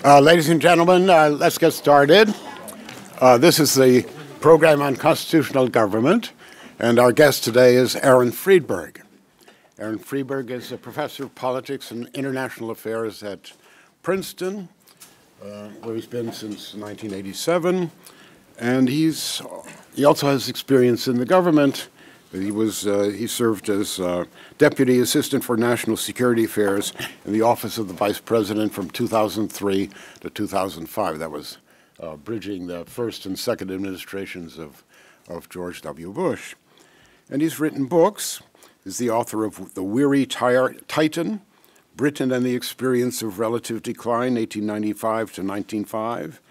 Ladies and gentlemen, let's get started. This is the program on constitutional government, and our guest today is Aaron Friedberg. Aaron Friedberg is a professor of politics and international affairs at Princeton, where he's been since 1987, and he also has experience in the government. He served as Deputy Assistant for National Security Affairs in the Office of the Vice President from 2003 to 2005. That was bridging the first and second administrations of George W. Bush. And he's written books. He's the author of The Weary Titan, Britain and the Experience of Relative Decline, 1895 to 1905,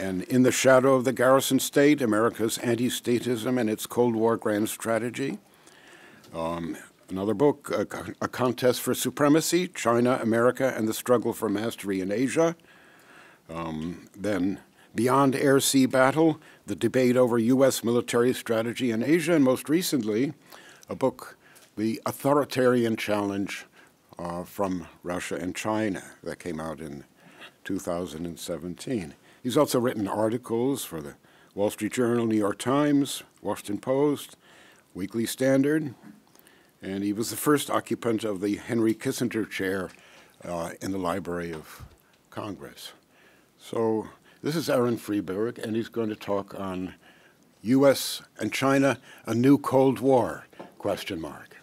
and In the Shadow of the Garrison State, America's Anti-Statism and Its Cold War Grand Strategy. Another book, A Contest for Supremacy, China, America, and the Struggle for Mastery in Asia. Then Beyond Air-Sea Battle, The Debate Over U.S. Military Strategy in Asia, and most recently, a book, The Authoritarian Challenge from Russia and China, that came out in 2017. He's also written articles for the Wall Street Journal, New York Times, Washington Post, Weekly Standard, and he was the first occupant of the Henry Kissinger Chair in the Library of Congress. So this is Aaron Friedberg, and he's going to talk on U.S. and China, a new Cold War, question mark.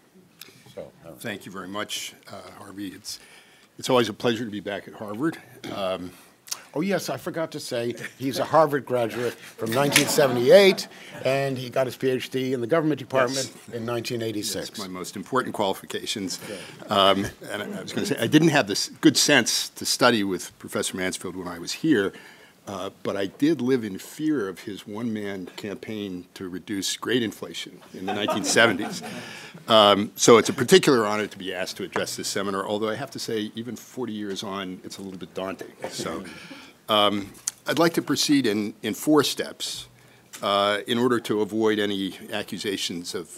So, thank you very much, Harvey. It's always a pleasure to be back at Harvard. Oh, yes, I forgot to say, he's a Harvard graduate from 1978, and he got his PhD in the government department in 1986. That's my most important qualifications. And I was going to say, I didn't have this good sense to study with Professor Mansfield when I was here, but I did live in fear of his one-man campaign to reduce grade inflation in the 1970s. So it's a particular honor to be asked to address this seminar, although I have to say, even 40 years on, it's a little bit daunting. So I'd like to proceed in 4 steps in order to avoid any accusations of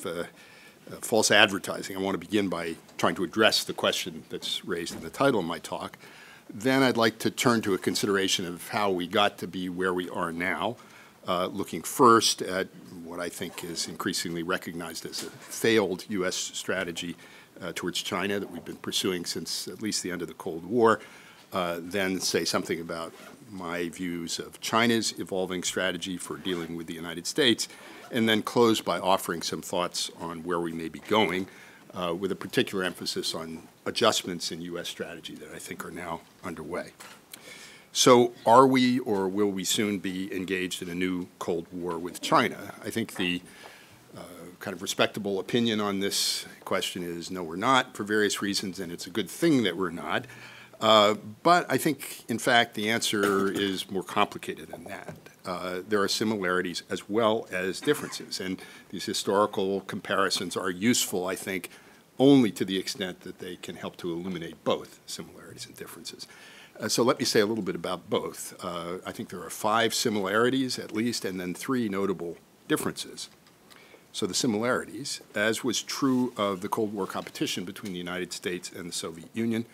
false advertising. I want to begin by trying to address the question that's raised in the title of my talk. Then I'd like to turn to a consideration of how we got to be where we are now, looking first at what I think is increasingly recognized as a failed U.S. strategy towards China that we've been pursuing since at least the end of the Cold War, then say something about my views of China's evolving strategy for dealing with the United States, and then close by offering some thoughts on where we may be going, with a particular emphasis on adjustments in U.S. strategy that I think are now underway. So are we, or will we soon be, engaged in a new Cold War with China? I think the kind of respectable opinion on this question is no, we're not, for various reasons, and it's a good thing that we're not. But I think, in fact, the answer is more complicated than that. There are similarities as well as differences, and these historical comparisons are useful, I think, only to the extent that they can help to illuminate both similarities and differences. So let me say a little bit about both. I think there are 5 similarities, at least, and then 3 notable differences. So the similarities, as was true of the Cold War competition between the United States and the Soviet Union,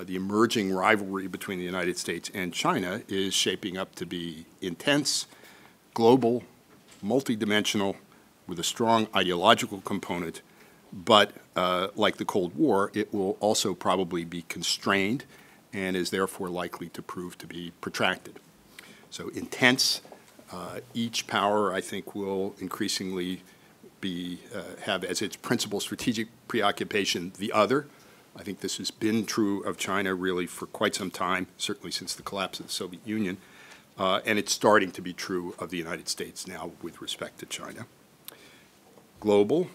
the emerging rivalry between the United States and China is shaping up to be intense, global, multidimensional, with a strong ideological component, but like the Cold War, it will also probably be constrained and is therefore likely to prove to be protracted. So intense, each power, I think, will increasingly have as its principal strategic preoccupation the other. I think this has been true of China really for quite some time, certainly since the collapse of the Soviet Union, and it's starting to be true of the United States now with respect to China. Global,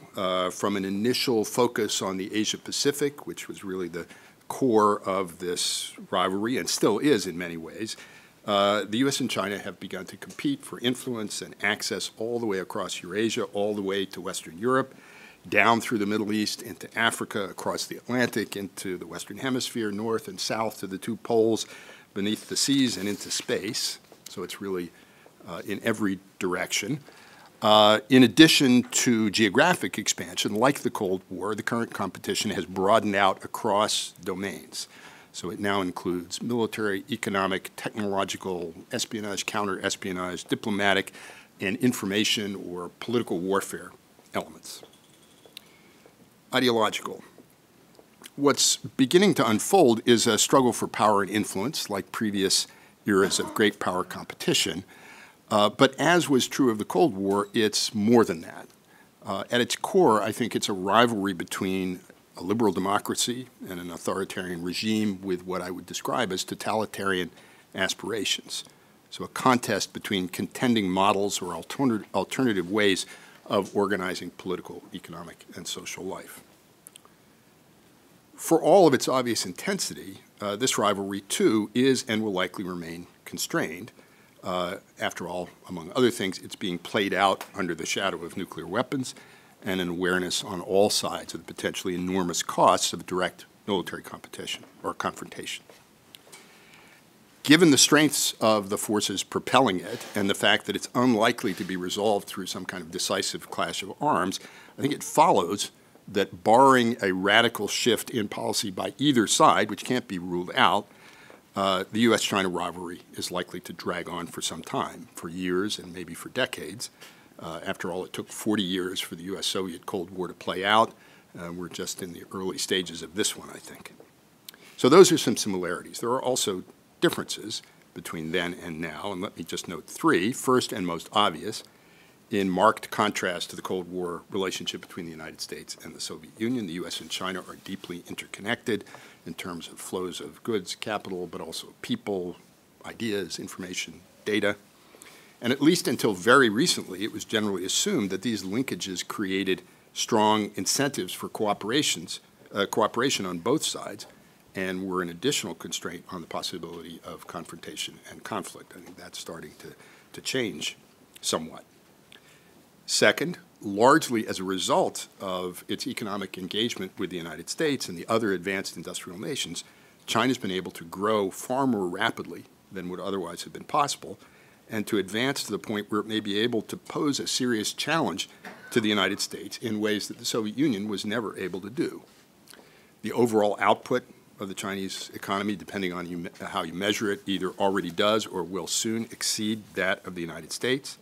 from an initial focus on the Asia-Pacific, which was really the core of this rivalry and still is in many ways, the U.S. and China have begun to compete for influence and access all the way across Eurasia, all the way to Western Europe, down through the Middle East, into Africa, across the Atlantic, into the Western Hemisphere, north and south to the 2 poles, beneath the seas and into space. So it's really in every direction. In addition to geographic expansion, like the Cold War, the current competition has broadened out across domains. So it now includes military, economic, technological, espionage, counter-espionage, diplomatic, and information or political warfare elements. Ideological. What's beginning to unfold is a struggle for power and influence, like previous eras of great power competition. But as was true of the Cold War, it's more than that. At its core, I think it's a rivalry between a liberal democracy and an authoritarian regime with what I would describe as totalitarian aspirations. So a contest between contending models or alternative ways of organizing political, economic, and social life. For all of its obvious intensity, this rivalry, too, is and will likely remain constrained. After all, among other things, it's being played out under the shadow of nuclear weapons and an awareness on all sides of the potentially enormous costs of direct military competition or confrontation. Given the strengths of the forces propelling it and the fact that it's unlikely to be resolved through some kind of decisive clash of arms, I think it follows that barring a radical shift in policy by either side, which can't be ruled out, the U.S.-China rivalry is likely to drag on for some time, for years and maybe for decades. After all, it took 40 years for the U.S.-Soviet Cold War to play out. We're just in the early stages of this one, I think. So those are some similarities. There are also differences between then and now, and let me just note three. First and most obvious, in marked contrast to the Cold War relationship between the United States and the Soviet Union, the U.S. and China are deeply interconnected in terms of flows of goods, capital, but also people, ideas, information, data. And at least until very recently, it was generally assumed that these linkages created strong incentives for cooperation on both sides and were an additional constraint on the possibility of confrontation and conflict. I think that's starting to change somewhat. Second, largely as a result of its economic engagement with the United States and the other advanced industrial nations, China's been able to grow far more rapidly than would otherwise have been possible, and to advance to the point where it may be able to pose a serious challenge to the United States in ways that the Soviet Union was never able to do. The overall output of the Chinese economy, depending on how you measure it, either already does or will soon exceed that of the United States.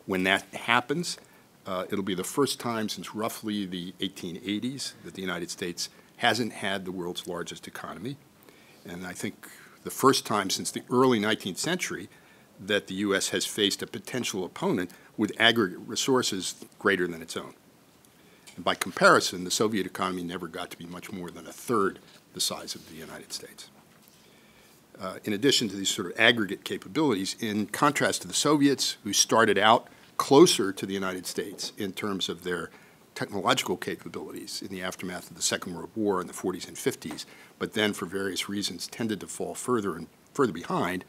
When that happens, it'll be the first time since roughly the 1880s that the United States hasn't had the world's largest economy. And I think the first time since the early 19th century that the U.S. has faced a potential opponent with aggregate resources greater than its own. And by comparison, the Soviet economy never got to be much more than a third the size of the United States. In addition to these sort of aggregate capabilities, in contrast to the Soviets, who started out closer to the United States in terms of their technological capabilities in the aftermath of the Second World War in the 40s and 50s, but then for various reasons tended to fall further and further behind,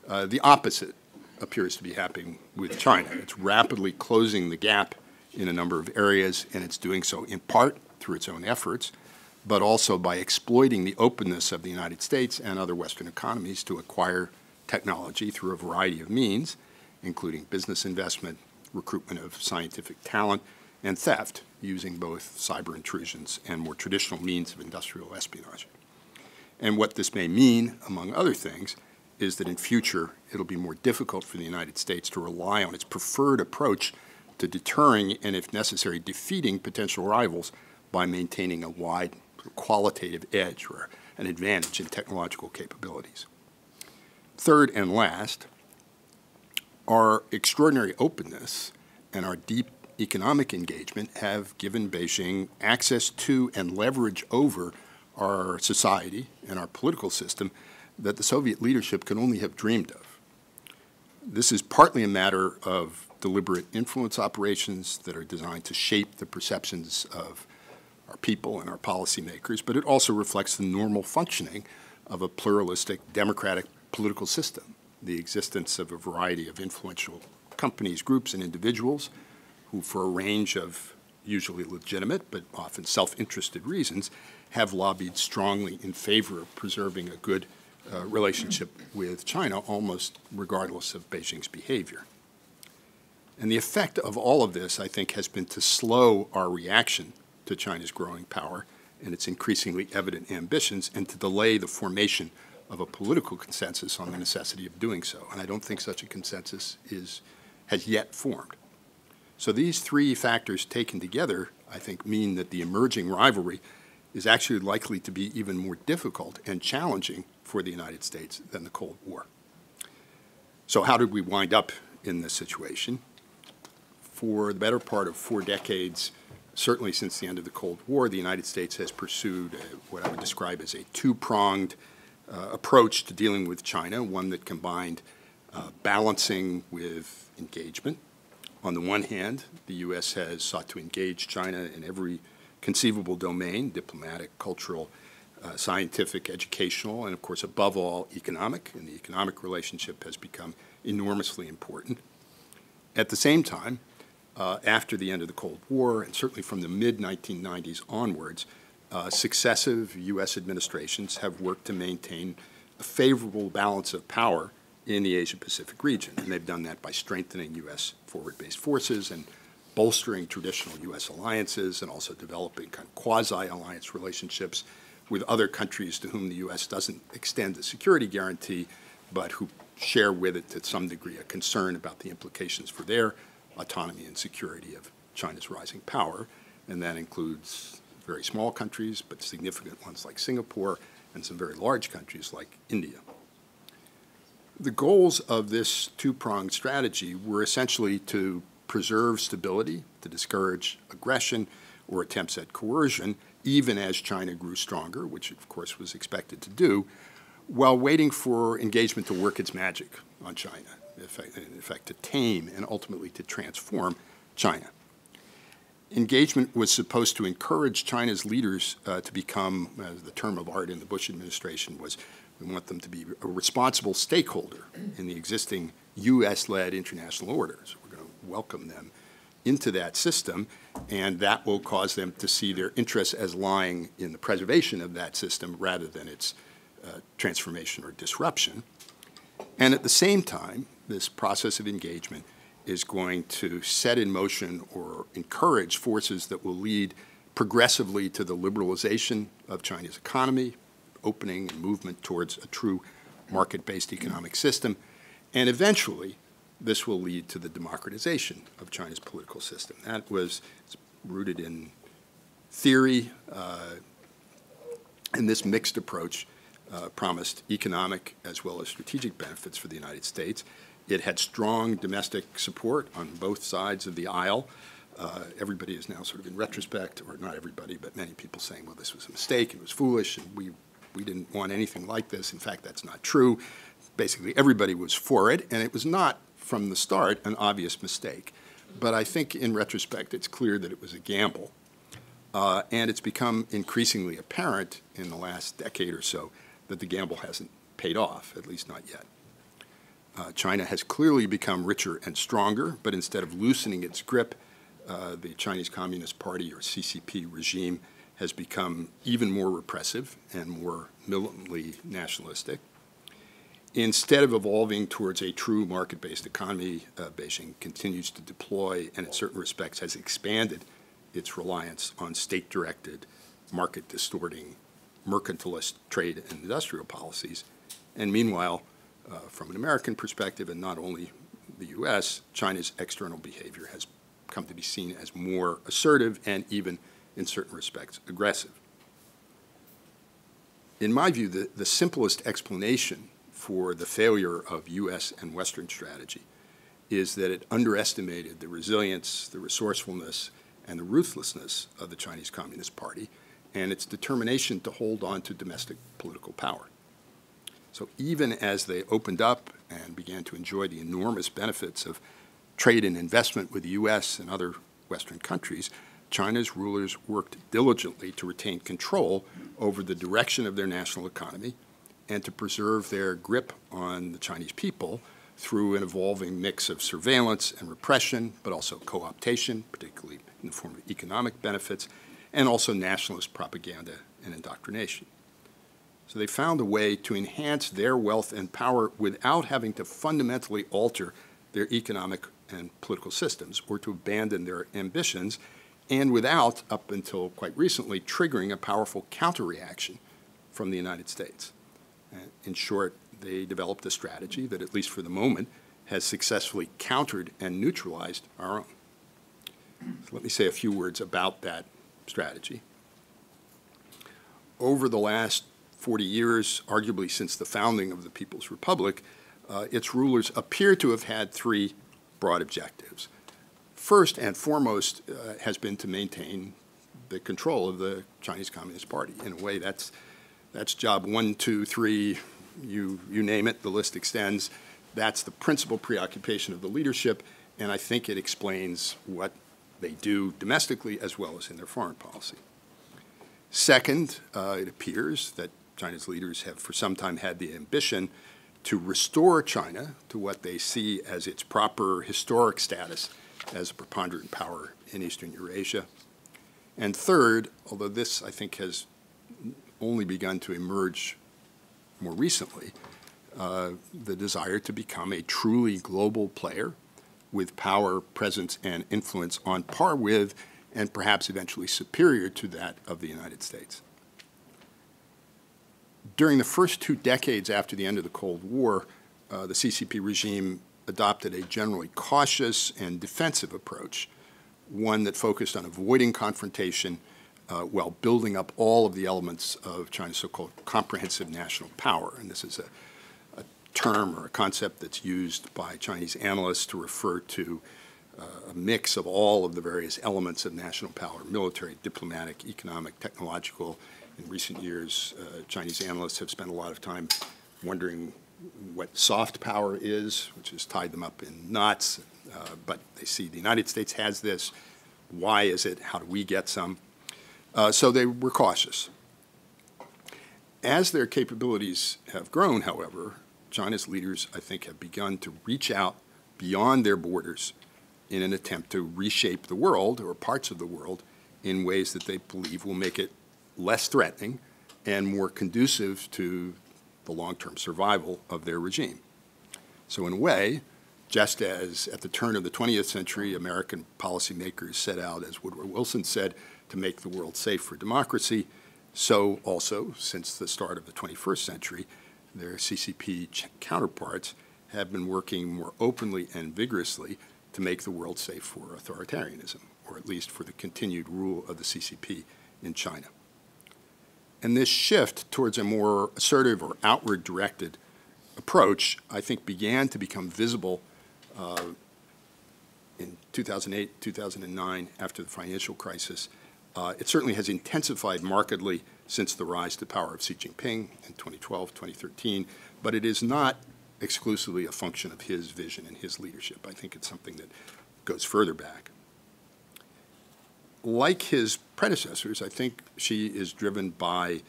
the opposite appears to be happening with China. It's rapidly closing the gap in a number of areas, and it's doing so in part through its own efforts, but also by exploiting the openness of the United States and other Western economies to acquire technology through a variety of means, including business investment, recruitment of scientific talent, and theft, using both cyber intrusions and more traditional means of industrial espionage. And what this may mean, among other things, is that in future it'll be more difficult for the United States to rely on its preferred approach to deterring and, if necessary, defeating potential rivals by maintaining a wide qualitative edge or an advantage in technological capabilities. Third and last, our extraordinary openness and our deep economic engagement have given Beijing access to and leverage over our society and our political system that the Soviet leadership could only have dreamed of. This is partly a matter of deliberate influence operations that are designed to shape the perceptions of our people and our policymakers, but it also reflects the normal functioning of a pluralistic, democratic political system, the existence of a variety of influential companies, groups, and individuals who, for a range of usually legitimate but often self-interested reasons, have lobbied strongly in favor of preserving a good relationship with China, almost regardless of Beijing's behavior. And the effect of all of this, I think, has been to slow our reaction to China's growing power and its increasingly evident ambitions, and to delay the formation of a political consensus on the necessity of doing so. And I don't think such a consensus has yet formed. So these three factors taken together, I think, mean that the emerging rivalry is actually likely to be even more difficult and challenging for the United States than the Cold War. So how did we wind up in this situation? For the better part of 4 decades, certainly since the end of the Cold War, the United States has pursued what I would describe as a two-pronged approach to dealing with China, one that combined balancing with engagement. On the one hand, the U.S. has sought to engage China in every conceivable domain, diplomatic, cultural, scientific, educational, and of course, above all, economic, and the economic relationship has become enormously important. At the same time, after the end of the Cold War, and certainly from the mid-1990s onwards, successive U.S. administrations have worked to maintain a favorable balance of power in the Asia-Pacific region. And they've done that by strengthening U.S. forward-based forces and bolstering traditional U.S. alliances, and also developing kind of quasi-alliance relationships with other countries to whom the U.S. doesn't extend a security guarantee, but who share with it to some degree a concern about the implications for their autonomy and security of China's rising power. And that includes very small countries, but significant ones like Singapore, and some very large countries like India. The goals of this two-pronged strategy were essentially to preserve stability, to discourage aggression or attempts at coercion, even as China grew stronger, which of course was expected to do, while waiting for engagement to work its magic on China, in effect to tame and ultimately to transform China. Engagement was supposed to encourage China's leaders to become, as the term of art in the Bush administration was, we want them to be a responsible stakeholder in the existing U.S.-led international order. So we're going to welcome them into that system, and that will cause them to see their interests as lying in the preservation of that system rather than its transformation or disruption. And at the same time, this process of engagement is going to set in motion or encourage forces that will lead progressively to the liberalization of China's economy, opening and movement towards a true market-based economic system, and eventually this will lead to the democratization of China's political system. That was rooted in theory, and this mixed approach promised economic as well as strategic benefits for the United States. It had strong domestic support on both sides of the aisle. Everybody is now sort of in retrospect, or not everybody, but many people saying, well, this was a mistake, it was foolish, and we didn't want anything like this. In fact, that's not true. Basically, everybody was for it, and it was not, from the start, an obvious mistake. But I think, in retrospect, it's clear that it was a gamble. And it's become increasingly apparent in the last decade or so that the gamble hasn't paid off, at least not yet. China has clearly become richer and stronger, but instead of loosening its grip, the Chinese Communist Party, or CCP, regime has become even more repressive and more militantly nationalistic. Instead of evolving towards a true market-based economy, Beijing continues to deploy, and in certain respects has expanded its reliance on state-directed, market-distorting, mercantilist trade and industrial policies. And meanwhile, from an American perspective, and not only the U.S., China's external behavior has come to be seen as more assertive and even, in certain respects, aggressive. In my view, the simplest explanation for the failure of U.S. and Western strategy is that it underestimated the resilience, the resourcefulness, and the ruthlessness of the Chinese Communist Party and its determination to hold on to domestic political power. So even as they opened up and began to enjoy the enormous benefits of trade and investment with the U.S. and other Western countries, China's rulers worked diligently to retain control over the direction of their national economy and to preserve their grip on the Chinese people through an evolving mix of surveillance and repression, but also co-optation, particularly in the form of economic benefits, and also nationalist propaganda and indoctrination. So they found a way to enhance their wealth and power without having to fundamentally alter their economic and political systems, or to abandon their ambitions, and without, up until quite recently, triggering a powerful counter-reaction from the United States. In short, they developed a strategy that, at least for the moment, has successfully countered and neutralized our own. So let me say a few words about that strategy. Over the last 40 years, arguably since the founding of the People's Republic, its rulers appear to have had three broad objectives. First and foremost has been to maintain the control of the Chinese Communist Party. In a way, that's job 1, 2, 3, you name it, the list extends. That's the principal preoccupation of the leadership, and I think it explains what they do domestically as well as in their foreign policy. Second, it appears that China's leaders have for some time had the ambition to restore China to what they see as its proper historic status as a preponderant power in Eastern Eurasia. And third, although this I think has only begun to emerge more recently, the desire to become a truly global player with power, presence, and influence on par with, and perhaps eventually superior to, that of the United States. During the first 2 decades after the end of the Cold War, the CCP regime adopted a generally cautious and defensive approach, one that focused on avoiding confrontation while building up all of the elements of China's so-called comprehensive national power. And this is a term or a concept that's used by Chinese analysts to refer to a mix of all of the various elements of national power: military, diplomatic, economic, technological. In recent years, Chinese analysts have spent a lot of time wondering what soft power is, which has tied them up in knots. But they see the United States has this. Why is it? How do we get some? So they were cautious. As their capabilities have grown, however, China's leaders, I think, have begun to reach out beyond their borders in an attempt to reshape the world, or parts of the world, in ways that they believe will make it less threatening and more conducive to the long-term survival of their regime. So in a way, just as at the turn of the 20th century, American policymakers set out, as Woodrow Wilson said, to make the world safe for democracy, so also, since the start of the 21st century, their CCP counterparts have been working more openly and vigorously to make the world safe for authoritarianism, or at least for the continued rule of the CCP in China. And this shift towards a more assertive or outward-directed approach, I think, began to become visible in 2008, 2009, after the financial crisis. It certainly has intensified markedly since the rise to power of Xi Jinping in 2012, 2013, but it is not exclusively a function of his vision and his leadership. I think it's something that goes further back. Like his predecessors, I think Xi is driven by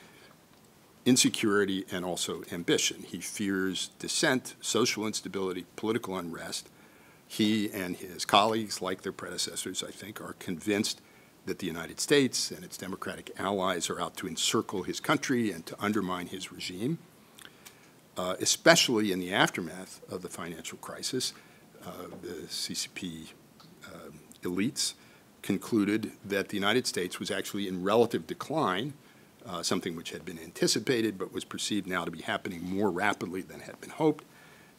insecurity and also ambition. He fears dissent, social instability, political unrest. He and his colleagues, like their predecessors, I think, are convinced that the United States and its democratic allies are out to encircle his country and to undermine his regime, especially in the aftermath of the financial crisis. The CCP elites concluded that the United States was actually in relative decline, something which had been anticipated but was perceived now to be happening more rapidly than had been hoped,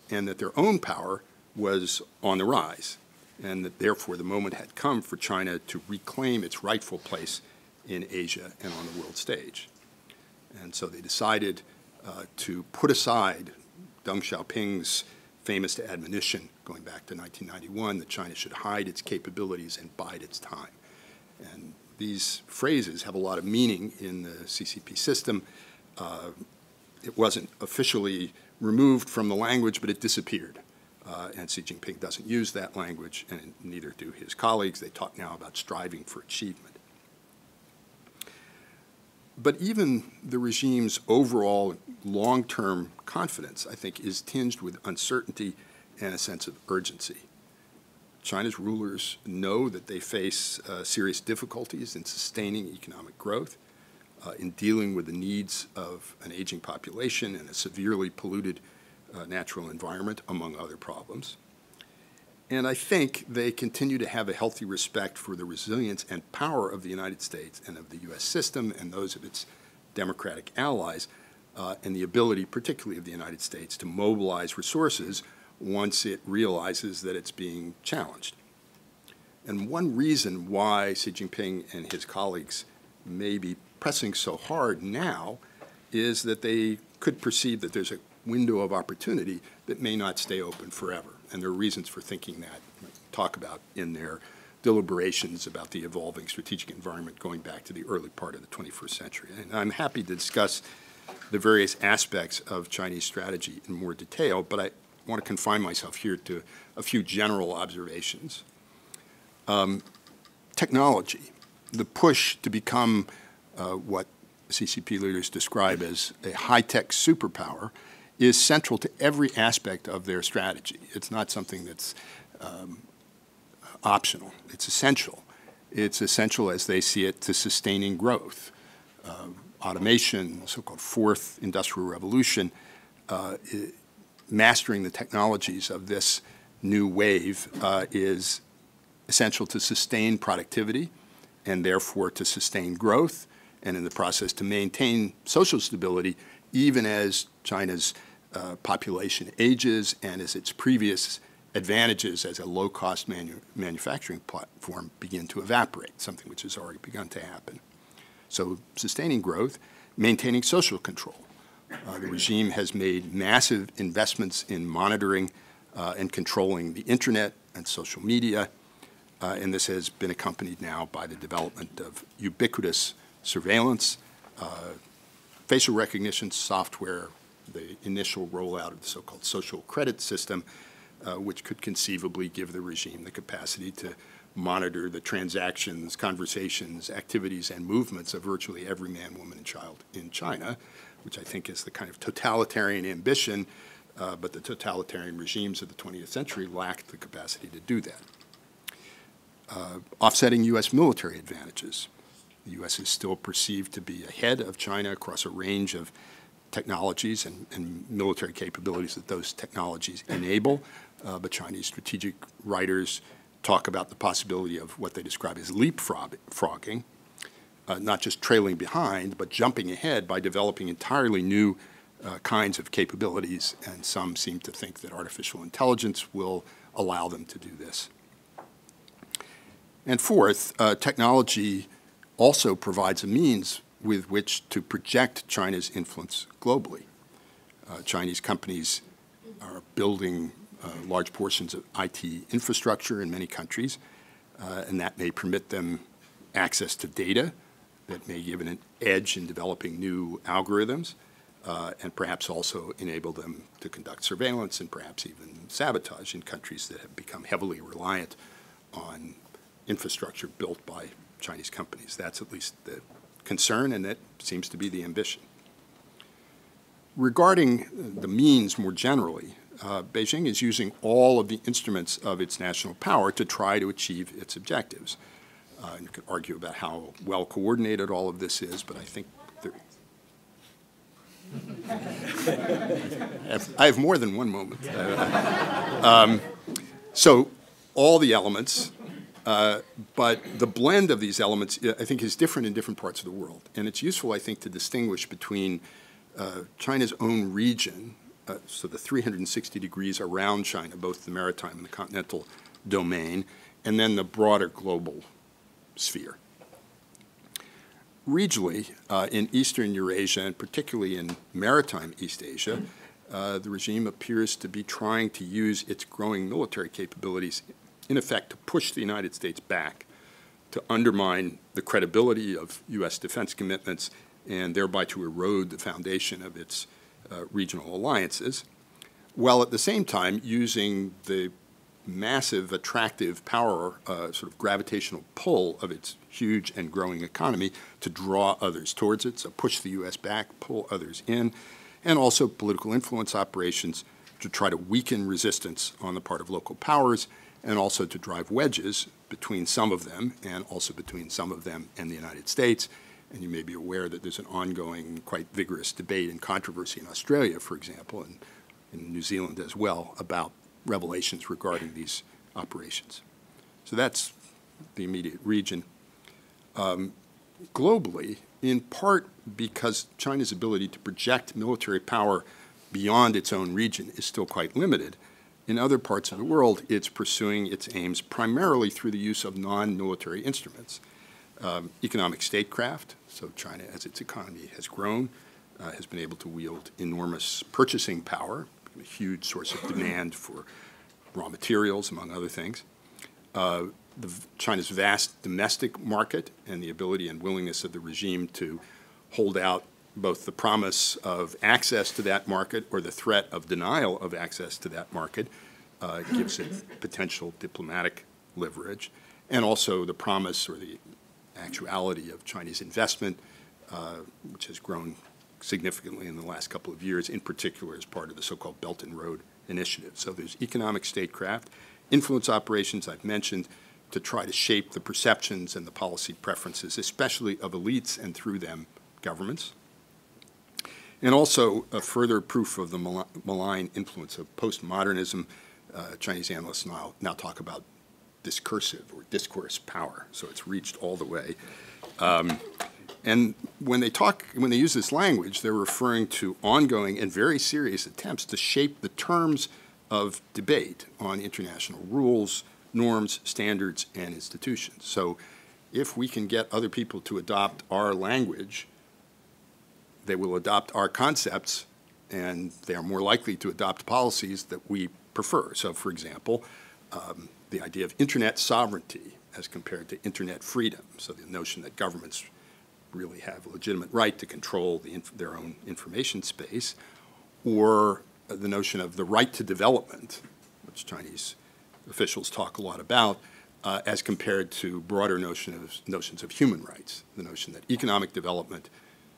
and that their own power was on the rise, and that therefore the moment had come for China to reclaim its rightful place in Asia and on the world stage. And so they decided to put aside Deng Xiaoping's famous admonition going back to 1991 that China should hide its capabilities and bide its time. And these phrases have a lot of meaning in the CCP system. It wasn't officially removed from the language, but it disappeared. And Xi Jinping doesn't use that language, and neither do his colleagues. They talk now about striving for achievement. But even the regime's overall long-term confidence, I think, is tinged with uncertainty and a sense of urgency. China's rulers know that they face serious difficulties in sustaining economic growth, in dealing with the needs of an aging population and a severely polluted natural environment, among other problems. And I think they continue to have a healthy respect for the resilience and power of the United States and of the U.S. system and those of its democratic allies, and the ability, particularly of the United States, to mobilize resources once it realizes that it's being challenged. And one reason why Xi Jinping and his colleagues may be pressing so hard now is that they could perceive that there's a window of opportunity that may not stay open forever. And there are reasons for thinking that, talk about in their deliberations about the evolving strategic environment going back to the early part of the 21st century. And I'm happy to discuss the various aspects of Chinese strategy in more detail, but I want to confine myself here to a few general observations. Technology, the push to become what CCP leaders describe as a high-tech superpower, is central to every aspect of their strategy. It's not something that's optional. It's essential. It's essential, as they see it, to sustaining growth. Automation, the so-called fourth industrial revolution, mastering the technologies of this new wave is essential to sustain productivity and therefore to sustain growth, and in the process to maintain social stability even as China's population ages and as its previous advantages as a low-cost manufacturing platform begin to evaporate, something which has already begun to happen. So sustaining growth, maintaining social control. The regime has made massive investments in monitoring and controlling the internet and social media, and this has been accompanied now by the development of ubiquitous surveillance, facial recognition software, the initial rollout of the so-called social credit system, which could conceivably give the regime the capacity to monitor the transactions, conversations, activities, and movements of virtually every man, woman, and child in China, which I think is the kind of totalitarian ambition, but the totalitarian regimes of the 20th century lacked the capacity to do that. Offsetting U.S. military advantages. The U.S. is still perceived to be ahead of China across a range of technologies and military capabilities that those technologies enable, but Chinese strategic writers talk about the possibility of what they describe as leapfrogging, not just trailing behind, but jumping ahead by developing entirely new kinds of capabilities, and some seem to think that artificial intelligence will allow them to do this. And fourth, technology also provides a means with which to project China's influence globally. Chinese companies are building large portions of IT infrastructure in many countries, and that may permit them access to data that may give an edge in developing new algorithms, and perhaps also enable them to conduct surveillance and perhaps even sabotage in countries that have become heavily reliant on infrastructure built by Chinese companies. That's at least the concern, and that seems to be the ambition. Regarding the means more generally, Beijing is using all of the instruments of its national power to try to achieve its objectives. You could argue about how well coordinated all of this is, but I think I have more than one moment. So all the elements, but the blend of these elements, I think, is different in different parts of the world. And it's useful, I think, to distinguish between China's own region, so the 360 degrees around China, both the maritime and the continental domain, and then the broader global sphere. Regionally, in Eastern Eurasia, and particularly in maritime East Asia, the regime appears to be trying to use its growing military capabilities, in effect, to push the United States back, to undermine the credibility of U.S. defense commitments, and thereby to erode the foundation of its regional alliances, while at the same time using the massive, attractive power, sort of gravitational pull of its huge and growing economy to draw others towards it, so push the U.S. back, pull others in, and also political influence operations to try to weaken resistance on the part of local powers, and also to drive wedges between some of them, and also between some of them and the United States. And you may be aware that there's an ongoing, quite vigorous debate and controversy in Australia, for example, and in New Zealand as well, about revelations regarding these operations. So that's the immediate region. Globally, in part because China's ability to project military power beyond its own region is still quite limited, in other parts of the world, it's pursuing its aims primarily through the use of non-military instruments. Economic statecraft, so China, as its economy has grown, has been able to wield enormous purchasing power, a huge source of demand for raw materials, among other things. China's vast domestic market and the ability and willingness of the regime to hold out both the promise of access to that market or the threat of denial of access to that market gives it potential diplomatic leverage, and also the promise or the actuality of Chinese investment, which has grown significantly in the last couple of years, in particular as part of the so-called Belt and Road Initiative. So there's economic statecraft, influence operations I've mentioned, to try to shape the perceptions and the policy preferences, especially of elites and through them governments. And also a further proof of the malign influence of postmodernism. Chinese analysts now talk about discursive or discourse power, so it's reached all the way. And when they use this language, they're referring to ongoing and very serious attempts to shape the terms of debate on international rules, norms, standards, and institutions. So if we can get other people to adopt our language, they will adopt our concepts, and they are more likely to adopt policies that we prefer. So, for example, the idea of internet sovereignty as compared to internet freedom, so the notion that governments really have a legitimate right to control their own information space, or the notion of the right to development, which Chinese officials talk a lot about, as compared to broader notions of human rights, the notion that economic development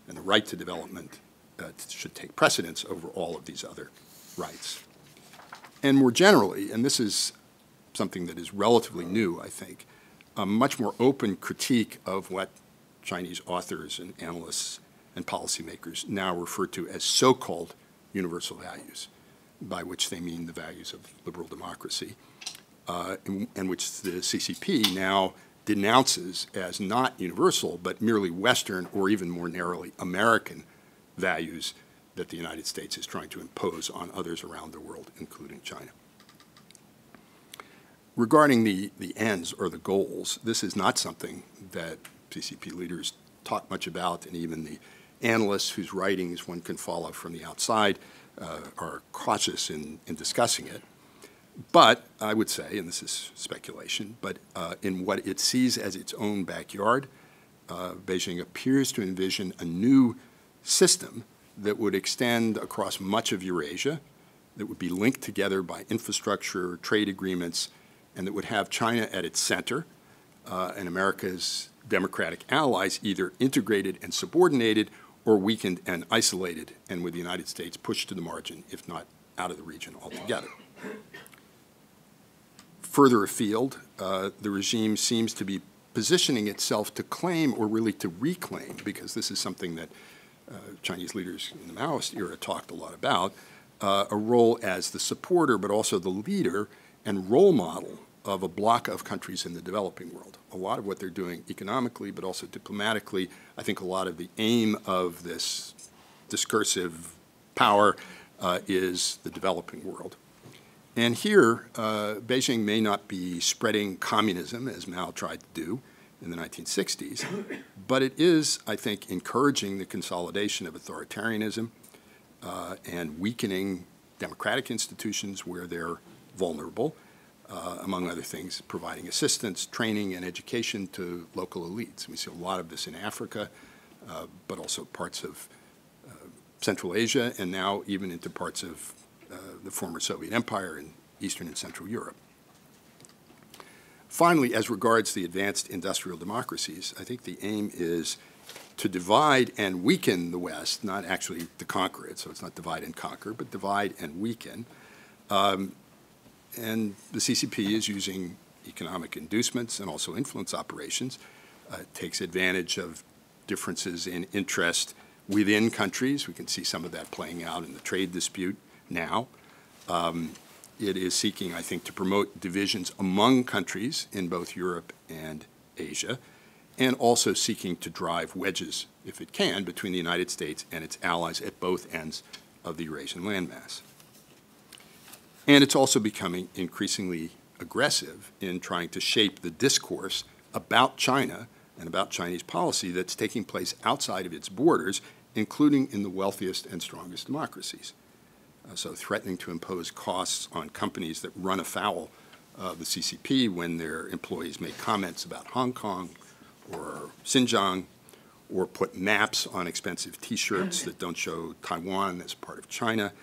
and the right to development should take precedence over all of these other rights. And more generally, and this is something that is relatively new, I think, a much more open critique of what Chinese authors and analysts and policymakers now refer to as so-called universal values, by which they mean the values of liberal democracy, and which the CCP now denounces as not universal, but merely Western or even more narrowly American values that the United States is trying to impose on others around the world, including China. Regarding the ends or the goals, this is not something that CCP leaders talk much about, and even the analysts whose writings one can follow from the outside are cautious in discussing it. But I would say, and this is speculation, but in what it sees as its own backyard, Beijing appears to envision a new system that would extend across much of Eurasia, that would be linked together by infrastructure, trade agreements, and that would have China at its center, and America's democratic allies either integrated and subordinated or weakened and isolated, and with the United States pushed to the margin, if not out of the region altogether. Further afield, the regime seems to be positioning itself to claim, or really to reclaim, because this is something that Chinese leaders in the Maoist era talked a lot about, a role as the supporter but also the leader and role model of a bloc of countries in the developing world. A lot of what they're doing economically but also diplomatically, I think a lot of the aim of this discursive power is the developing world. And here, Beijing may not be spreading communism, as Mao tried to do in the 1960s, but it is, I think, encouraging the consolidation of authoritarianism and weakening democratic institutions where they're vulnerable, among other things, providing assistance, training, and education to local elites. We see a lot of this in Africa, but also parts of Central Asia, and now even into parts of the former Soviet Empire in Eastern and Central Europe. Finally, as regards the advanced industrial democracies, I think the aim is to divide and weaken the West, not actually to conquer it, so it's not divide and conquer, but divide and weaken. And the CCP is using economic inducements and also influence operations. It takes advantage of differences in interest within countries. We can see some of that playing out in the trade dispute now. it is seeking, I think, to promote divisions among countries in both Europe and Asia, and also seeking to drive wedges, if it can, between the United States and its allies at both ends of the Eurasian landmass. And it's also becoming increasingly aggressive in trying to shape the discourse about China and about Chinese policy that's taking place outside of its borders, including in the wealthiest and strongest democracies. So threatening to impose costs on companies that run afoul of the CCP when their employees make comments about Hong Kong or Xinjiang, or put maps on expensive T-shirts that don't show Taiwan as part of China,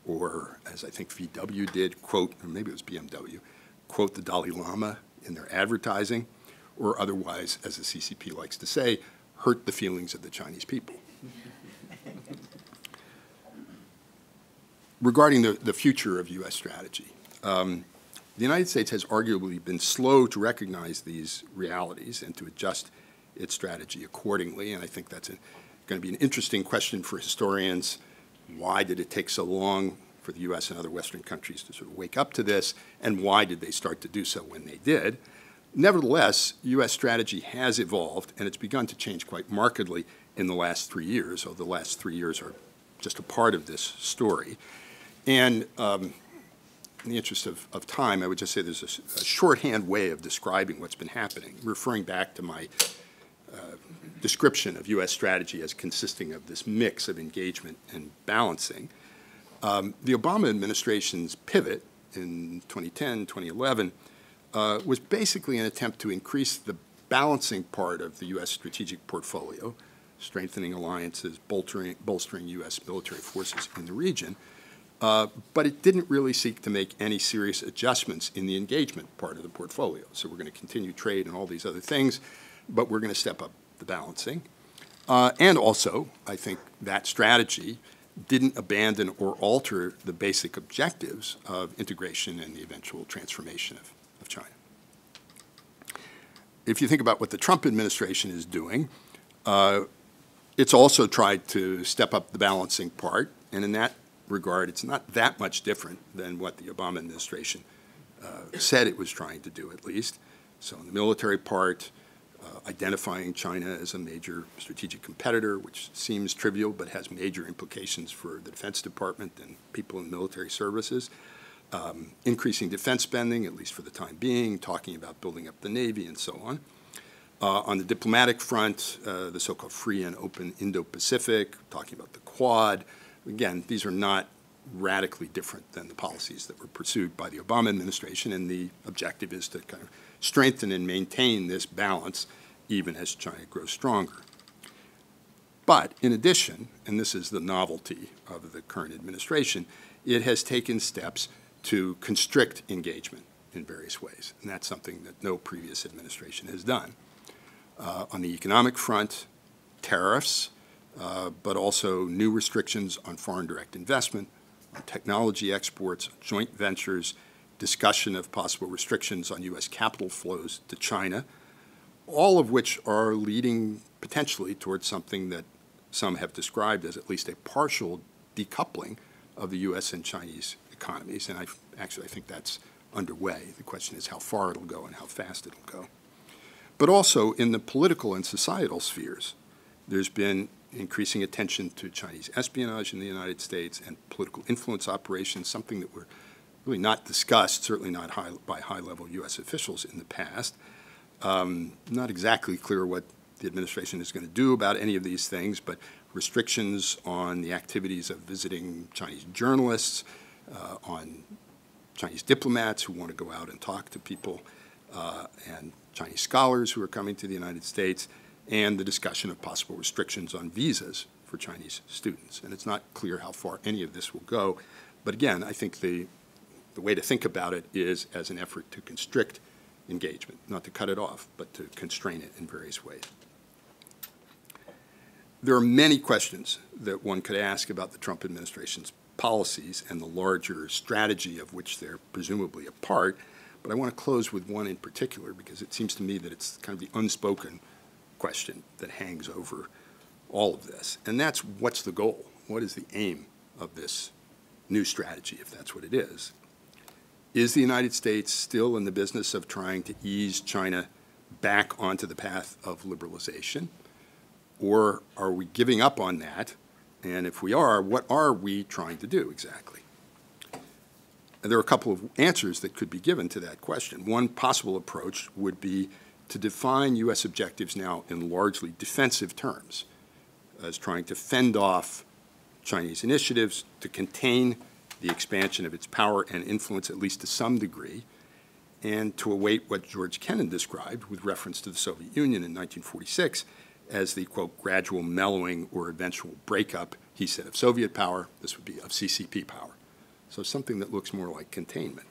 or, as I think VW did, quote, or maybe it was BMW, quote the Dalai Lama in their advertising, or otherwise, as the CCP likes to say, hurt the feelings of the Chinese people. Regarding the future of U.S. strategy, the United States has arguably been slow to recognize these realities and to adjust its strategy accordingly, and I think that's going to be an interesting question for historians. Why did it take so long for the U.S. and other Western countries to sort of wake up to this, and why did they start to do so when they did? Nevertheless, U.S. strategy has evolved, and it's begun to change quite markedly in the last 3 years, although the last 3 years are just a part of this story. And in the interest of time, I would just say there's a shorthand way of describing what's been happening, referring back to my description of U.S. strategy as consisting of this mix of engagement and balancing. The Obama administration's pivot in 2010, 2011, was basically an attempt to increase the balancing part of the U.S. strategic portfolio, strengthening alliances, bolstering U.S. military forces in the region, but it didn't really seek to make any serious adjustments in the engagement part of the portfolio. So we're going to continue trade and all these other things, but we're going to step up the balancing. And also, I think that strategy didn't abandon or alter the basic objectives of integration and the eventual transformation of China. If you think about what the Trump administration is doing, it's also tried to step up the balancing part, and in that regard, it's not that much different than what the Obama administration said it was trying to do, at least. So in the military part, identifying China as a major strategic competitor, which seems trivial but has major implications for the Defense Department and people in military services. Increasing defense spending, at least for the time being, talking about building up the Navy and so on. On the diplomatic front, the so-called free and open Indo-Pacific, talking about the Quad. Again, these are not radically different than the policies that were pursued by the Obama administration, and the objective is to kind of strengthen and maintain this balance even as China grows stronger. But in addition, and this is the novelty of the current administration, it has taken steps to constrict engagement in various ways, and that's something that no previous administration has done. On the economic front, tariffs, but also new restrictions on foreign direct investment, on technology exports, joint ventures, discussion of possible restrictions on U.S. capital flows to China, all of which are leading potentially towards something that some have described as at least a partial decoupling of the U.S. and Chinese economies. And I think that's underway. The question is how far it'll go and how fast it'll go. But also in the political and societal spheres, there's been increasing attention to Chinese espionage in the United States and political influence operations, something that were really not discussed, certainly not by high-level U.S. officials in the past. Not exactly clear what the administration is going to do about any of these things, but restrictions on the activities of visiting Chinese journalists, on Chinese diplomats who want to go out and talk to people, and Chinese scholars who are coming to the United States, and the discussion of possible restrictions on visas for Chinese students. And it's not clear how far any of this will go. But again, I think the way to think about it is as an effort to constrict engagement, not to cut it off, but to constrain it in various ways. There are many questions that one could ask about the Trump administration's policies and the larger strategy of which they're presumably a part, but I want to close with one in particular because it seems to me that it's kind of the unspoken question that hangs over all of this, and that's what's the goal? What is the aim of this new strategy, if that's what it is? Is the United States still in the business of trying to ease China back onto the path of liberalization? Or are we giving up on that? And if we are, what are we trying to do exactly? And there are a couple of answers that could be given to that question. One possible approach would be to define U.S. objectives now in largely defensive terms, as trying to fend off Chinese initiatives, to contain the expansion of its power and influence, at least to some degree, and to await what George Kennan described with reference to the Soviet Union in 1946 as the, quote, gradual mellowing or eventual breakup, he said, of Soviet power. This would be of CCP power. So something that looks more like containment.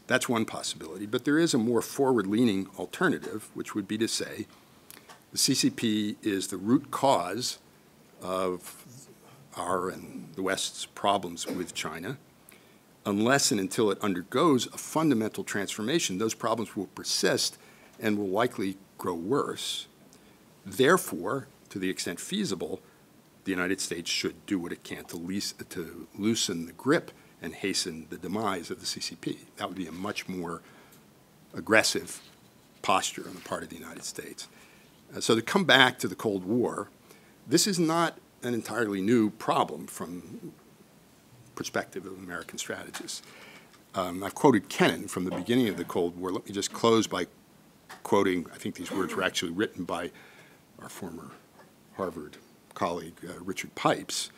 That's one possibility. But there is a more forward-leaning alternative, which would be to say the CCP is the root cause of our and the West's problems with China. Unless and until it undergoes a fundamental transformation, those problems will persist and will likely grow worse. Therefore, to the extent feasible, the United States should do what it can to loosen the grip and hasten the demise of the CCP. That would be a much more aggressive posture on the part of the United States. So to come back to the Cold War, this is not an entirely new problem from perspective of American strategists. I quoted Kennan from the beginning of the Cold War. Let me just close by quoting, I think these words were actually written by our former Harvard colleague, Richard Pipes,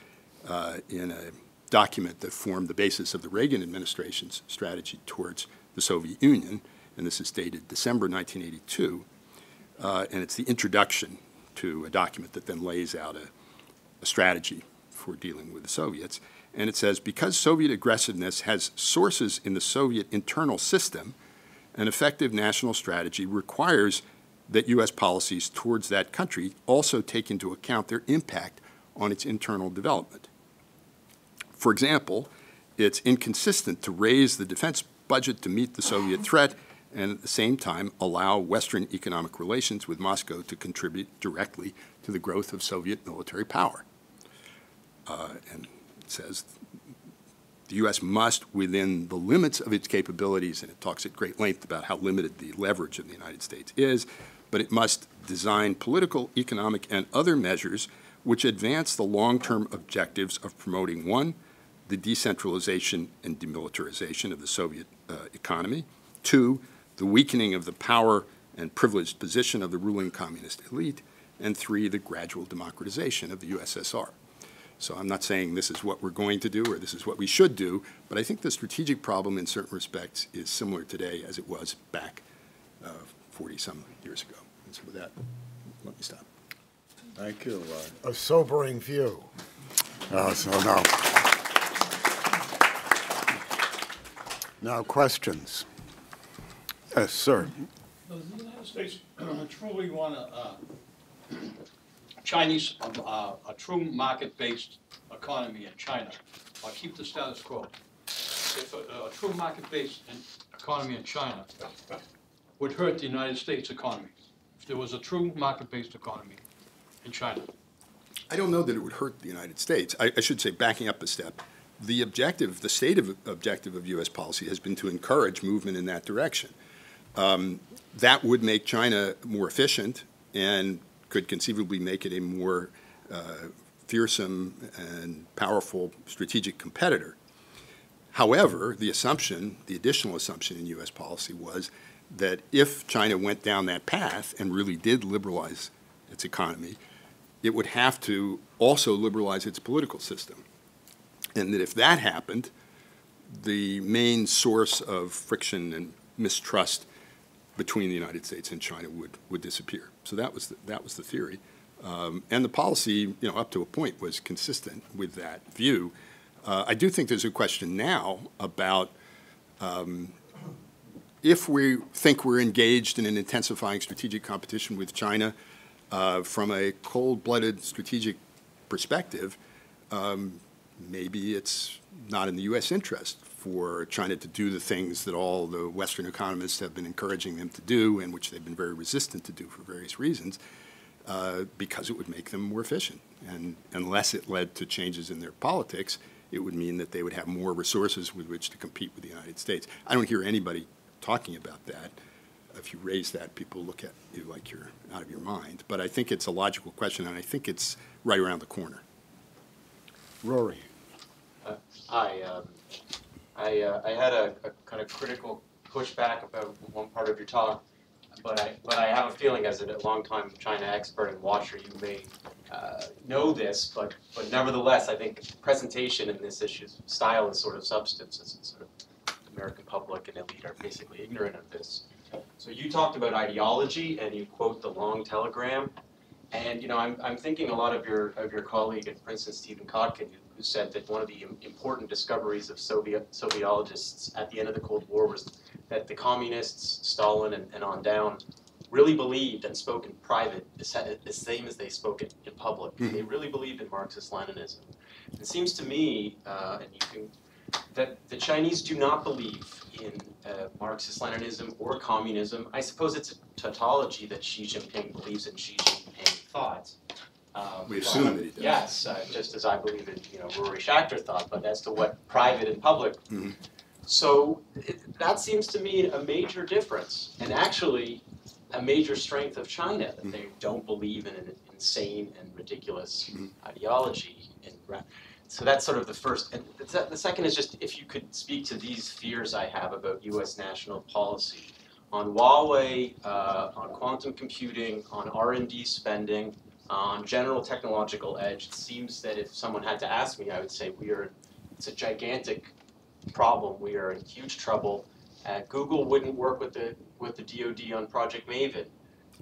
in a document that formed the basis of the Reagan administration's strategy towards the Soviet Union, and this is dated December 1982, and it's the introduction to a document that then lays out a strategy for dealing with the Soviets. And it says, because Soviet aggressiveness has sources in the Soviet internal system, an effective national strategy requires that U.S. policies towards that country also take into account their impact on its internal development. For example, it's inconsistent to raise the defense budget to meet the Soviet threat and at the same time allow Western economic relations with Moscow to contribute directly to the growth of Soviet military power. And it says the U.S. must, within the limits of its capabilities, and it talks at great length about how limited the leverage of the United States is, but it must design political, economic, and other measures which advance the long-term objectives of promoting, one, the decentralization and demilitarization of the Soviet economy, two, the weakening of the power and privileged position of the ruling communist elite, and three, the gradual democratization of the USSR. So I'm not saying this is what we're going to do or this is what we should do, but I think the strategic problem in certain respects is similar today as it was back 40-some years ago. And so with that, let me stop. Thank you. A sobering view. Now questions. Yes, sir. Does the United States truly want a a true market-based economy in China, or keep the status quo? If a true market-based economy in China would hurt the United States economy, if there was a true market-based economy in China? I don't know that it would hurt the United States. I should say, backing up a step, the objective, the stated objective of U.S. policy has been to encourage movement in that direction. That would make China more efficient and could conceivably make it a more fearsome and powerful strategic competitor. However, the assumption, the additional assumption in U.S. policy was that if China went down that path and really did liberalize its economy, it would have to also liberalize its political system. And that if that happened, the main source of friction and mistrust between the United States and China would disappear. So that was the theory. And the policy, up to a point, was consistent with that view. I do think there's a question now about if we think we're engaged in an intensifying strategic competition with China from a cold-blooded strategic perspective, maybe it's not in the U.S. interest for China to do the things that all the Western economists have been encouraging them to do and which they've been very resistant to do for various reasons, because it would make them more efficient. And unless it led to changes in their politics, it would mean that they would have more resources with which to compete with the United States. I don't hear anybody talking about that. If you raise that, people look at you like you're out of your mind. But I think it's a logical question, and I think it's right around the corner. Rory. I had a kind of critical pushback about one part of your talk, but I have a feeling, as a long-time China expert and watcher, you may know this, but nevertheless, I think presentation in this issue, style is sort of substance, as sort of the American public and elite are basically ignorant of this. So you talked about ideology, and you quote the long telegram, and I'm thinking a lot of your colleague at Princeton, Stephen Kotkin, who said that one of the important discoveries of Sovietologists at the end of the Cold War was that the communists, Stalin and on down, really believed and spoke in private the same as they spoke in public. Mm-hmm. They really believed in Marxist Leninism. It seems to me, that the Chinese do not believe in Marxist Leninism or communism. I suppose it's a tautology that Xi Jinping believes in Xi Jinping thought. We assume that he does. Yes, just as I believe in Rory Schachter thought, but as to what private and public. Mm-hmm. So that seems to me a major difference, and actually a major strength of China, that they don't believe in an insane and ridiculous ideology. So that's sort of the first. And the second is just if you could speak to these fears I have about U.S. national policy on Huawei, on quantum computing, on R&D spending, on general technological edge. It seems that if someone had to ask me, I would say it's a gigantic problem. We are in huge trouble. Google wouldn't work with the DoD on Project Maven,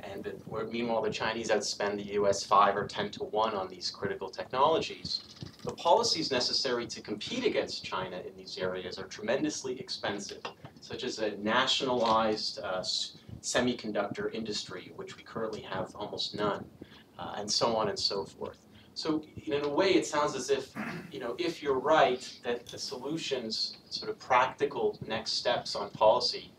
and meanwhile the Chinese outspend the U.S. 5 or 10 to 1 on these critical technologies. The policies necessary to compete against China in these areas are tremendously expensive, such as a nationalized semiconductor industry, which we currently have almost none, and so on and so forth. So in a way, it sounds as if, if you're right, that the solutions, sort of practical next steps on policy,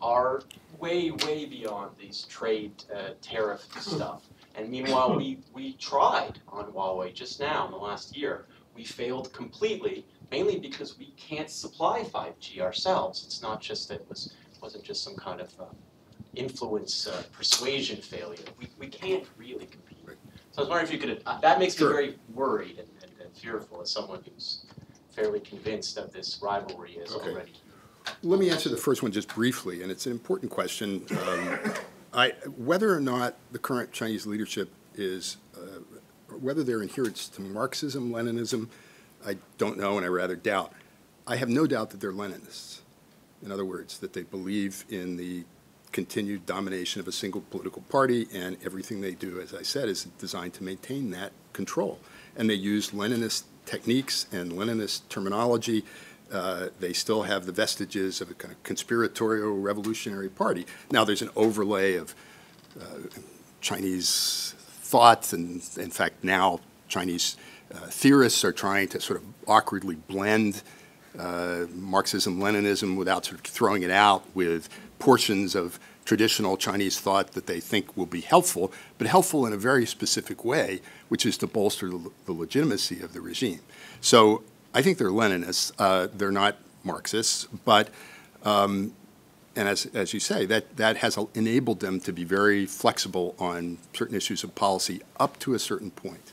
are way, way beyond these trade tariff stuff. And meanwhile, we tried on Huawei just now in the last year. We failed completely, mainly because we can't supply 5G ourselves. It's not just that it wasn't just some kind of influence persuasion failure. We can't really compete. So I was wondering if you could, that makes me very worried and fearful as someone who's fairly convinced of this rivalry is already. Let me answer the first one just briefly, and it's an important question. Whether or not the current Chinese leadership is, whether their adherence to Marxism, Leninism, I don't know, and I rather doubt. I have no doubt that they're Leninists. In other words, that they believe in the continued domination of a single political party, and everything they do, as I said, is designed to maintain that control. And they use Leninist techniques and Leninist terminology. They still have the vestiges of a kind of conspiratorial revolutionary party. Now there's an overlay of Chinese thoughts, and in fact now Chinese theorists are trying to sort of awkwardly blend Marxism, Leninism without sort of throwing it out with portions of traditional Chinese thought that they think will be helpful, but helpful in a very specific way, which is to bolster the legitimacy of the regime. So I think they're Leninists. They're not Marxists, but and as you say, that has enabled them to be very flexible on certain issues of policy up to a certain point.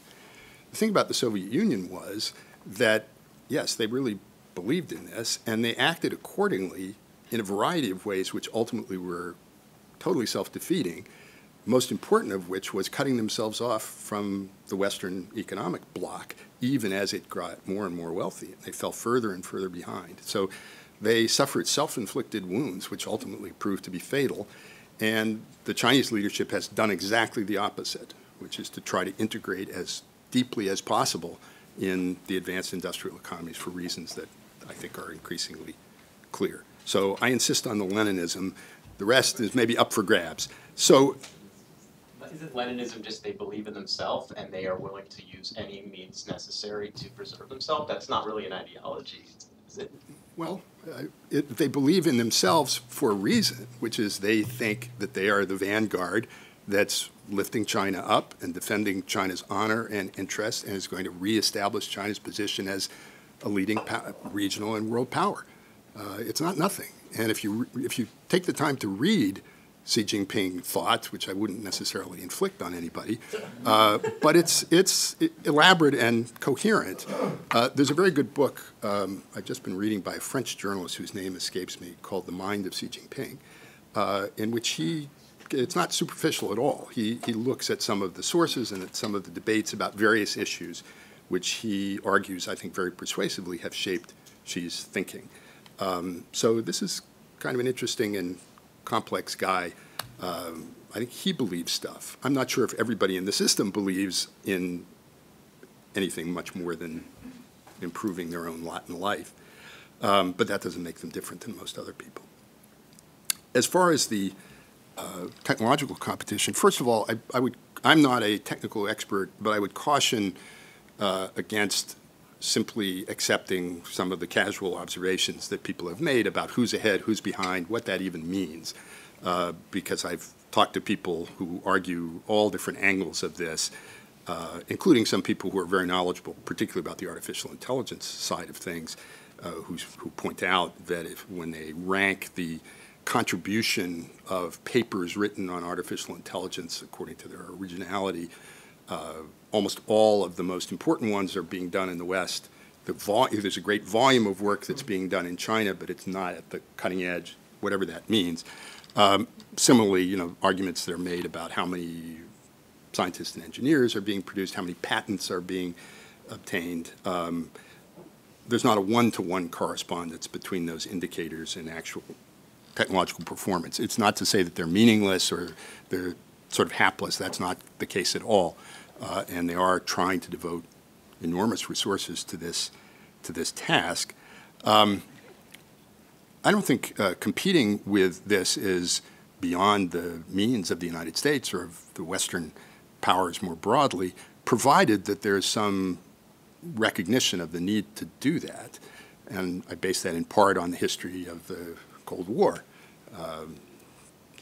The thing about the Soviet Union was that, yes, they really believed in this, and they acted accordingly in a variety of ways which ultimately were totally self-defeating, most important of which was cutting themselves off from the Western economic bloc, even as it got more and more wealthy. They fell further and further behind. So they suffered self-inflicted wounds, which ultimately proved to be fatal. And the Chinese leadership has done exactly the opposite, which is to try to integrate as deeply as possible in the advanced industrial economies for reasons that I think are increasingly clear. So I insist on the Leninism. The rest is maybe up for grabs. So isn't Leninism just they believe in themselves and they are willing to use any means necessary to preserve themselves? That's not really an ideology, is it? Well, they believe in themselves for a reason, which is they think that they are the vanguard that's lifting China up and defending China's honor and interest and is going to reestablish China's position as a leading regional and world power. It's not nothing. And if you take the time to read Xi Jinping thought, which I wouldn't necessarily inflict on anybody, but it's elaborate and coherent. There's a very good book I've just been reading by a French journalist whose name escapes me called The Mind of Xi Jinping, in which it's not superficial at all. He looks at some of the sources and at some of the debates about various issues, which he argues, I think very persuasively, have shaped Xi's thinking. So this is kind of an interesting and complex guy. I think he believes stuff. I'm not sure if everybody in the system believes in anything much more than improving their own lot in life, but that doesn't make them different than most other people. As far as the technological competition, first of all, I'm not a technical expert, but I would caution against simply accepting some of the casual observations that people have made about who's ahead, who's behind, what that even means, because I've talked to people who argue all different angles of this, including some people who are very knowledgeable, particularly about the artificial intelligence side of things, who point out that when they rank the contribution of papers written on artificial intelligence according to their originality, almost all of the most important ones are being done in the West. There's a great volume of work that's being done in China, but it's not at the cutting edge, whatever that means. Similarly, arguments that are made about how many scientists and engineers are being produced, how many patents are being obtained. There's not a one-to-one correspondence between those indicators and actual technological performance. It's not to say that they're meaningless or they're sort of hapless. That's not the case at all. And they are trying to devote enormous resources to this task. I don't think competing with this is beyond the means of the United States or of the Western powers more broadly, provided that there's some recognition of the need to do that. And I base that in part on the history of the Cold War. The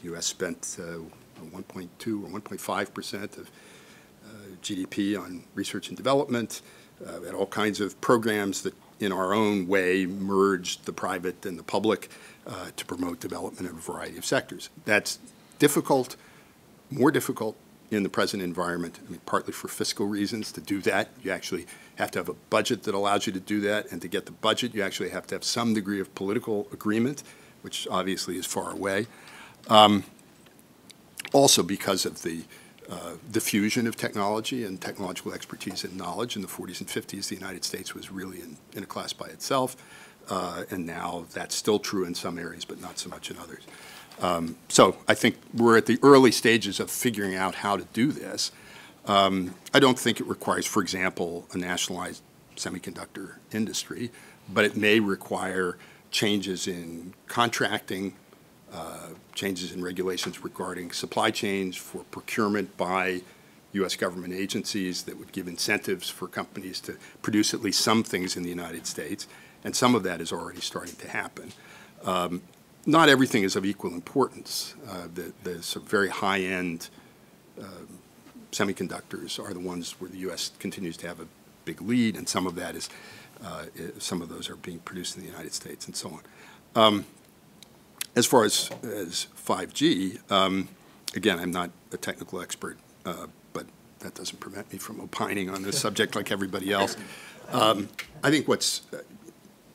U.S. spent 1.2 or 1.5% of GDP on research and development, had all kinds of programs that in our own way merged the private and the public to promote development in a variety of sectors. That's difficult, more difficult in the present environment, partly for fiscal reasons. To do that, you actually have to have a budget that allows you to do that, and to get the budget, you actually have to have some degree of political agreement, which obviously is far away. Also because of the diffusion of technology and technological expertise and knowledge. In the 40s and 50s, the United States was really in a class by itself, and now that's still true in some areas, but not so much in others. So I think we're at the early stages of figuring out how to do this. I don't think it requires, for example, a nationalized semiconductor industry, but it may require changes in contracting, changes in regulations regarding supply chains for procurement by U.S. government agencies that would give incentives for companies to produce at least some things in the United States, and some of that is already starting to happen. Not everything is of equal importance. The sort of very high-end semiconductors are the ones where the U.S. continues to have a big lead, and some of that is, some of those are being produced in the United States and so on. As far as 5G, again, I'm not a technical expert, but that doesn't prevent me from opining on this subject like everybody else. I think what's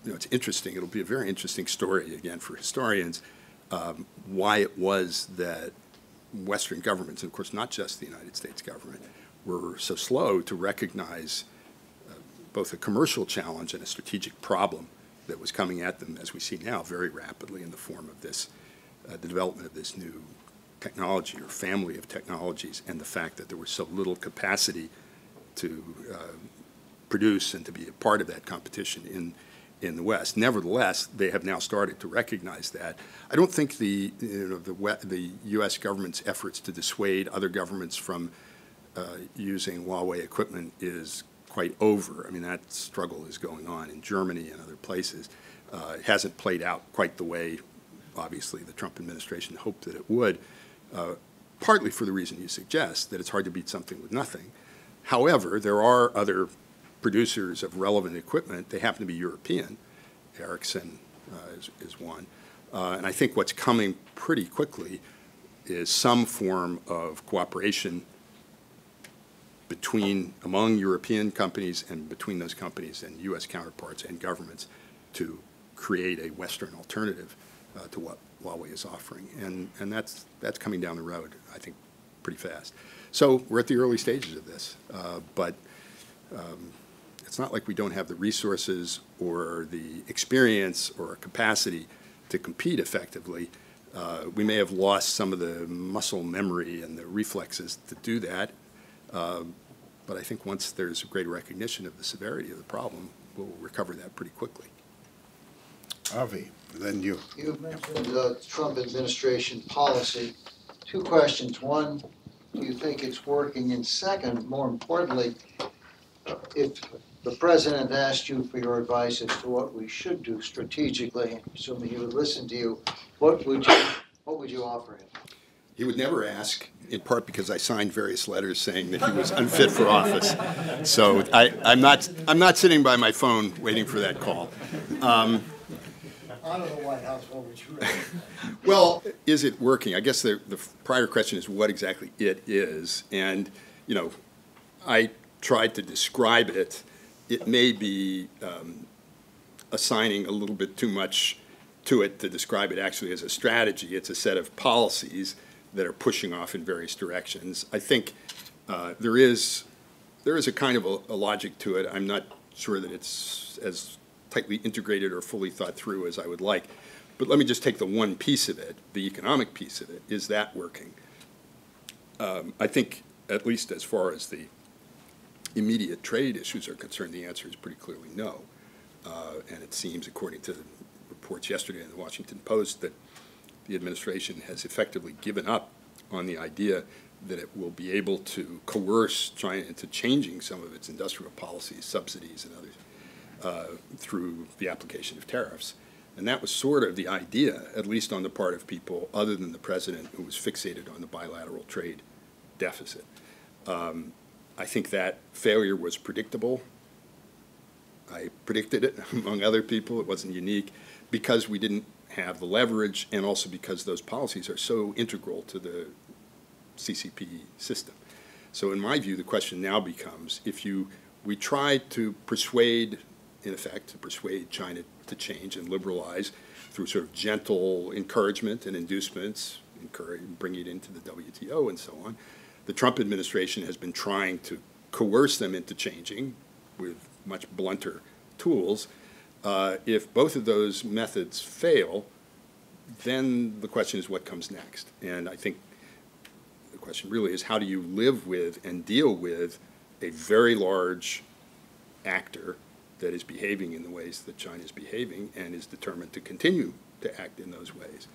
it's interesting. It'll be a very interesting story, again, for historians, why it was that Western governments, and of course not just the United States government, were so slow to recognize both a commercial challenge and a strategic problem that was coming at them, as we see now, very rapidly in the form of this, the development of this new technology or family of technologies, and the fact that there was so little capacity to produce and to be a part of that competition in the West. Nevertheless, they have now started to recognize that. I don't think the U.S. government's efforts to dissuade other governments from using Huawei equipment is quite over. I mean, that struggle is going on in Germany and other places. It hasn't played out quite the way, obviously, the Trump administration hoped that it would, partly for the reason you suggest, that it's hard to beat something with nothing. However, there are other producers of relevant equipment, they happen to be European. Ericsson is one. And I think what's coming pretty quickly is some form of cooperation among European companies and between those companies and U.S. counterparts and governments to create a Western alternative to what Huawei is offering. And that's coming down the road, I think, pretty fast. So we're at the early stages of this, but it's not like we don't have the resources or the experience or capacity to compete effectively. We may have lost some of the muscle memory and the reflexes to do that, but I think once there's a greater recognition of the severity of the problem, we'll recover that pretty quickly. Avi, then you. You've mentioned the Trump administration policy. Two questions. One, do you think it's working? And second, more importantly, if the president asked you for your advice as to what we should do strategically, assuming he would listen to you, what would you offer him? He would never ask, in part because I signed various letters saying that he was unfit for office. So I'm not sitting by my phone waiting for that call. Out of the White House, what would you recommend? Well, is it working? I guess the prior question is what exactly it is. And, you know, I tried to describe it. It may be assigning a little bit too much to it to describe it actually as a strategy. It's a set of policies that are pushing off in various directions. I think there is a kind of a logic to it. I'm not sure that it's as tightly integrated or fully thought through as I would like. But let me just take the one piece of it, the economic piece of it. Is that working? I think, at least as far as the immediate trade issues are concerned, the answer is pretty clearly no. And it seems, according to the reports yesterday in the Washington Post, that the administration has effectively given up on the idea that it will be able to coerce China into changing some of its industrial policies, subsidies, and others through the application of tariffs. And that was sort of the idea, at least on the part of people other than the president, who was fixated on the bilateral trade deficit. I think that failure was predictable. I predicted it, among other people. It wasn't unique, because we didn't have the leverage, and also because those policies are so integral to the CCP system. So in my view, the question now becomes, we try to persuade, in effect, to persuade China to change and liberalize through sort of gentle encouragement and inducements, bring it into the WTO and so on. The Trump administration has been trying to coerce them into changing with much blunter tools. If both of those methods fail, then the question is what comes next. And I think the question really is, how do you live with and deal with a very large actor that is behaving in the ways that China is behaving and is determined to continue to act in those ways?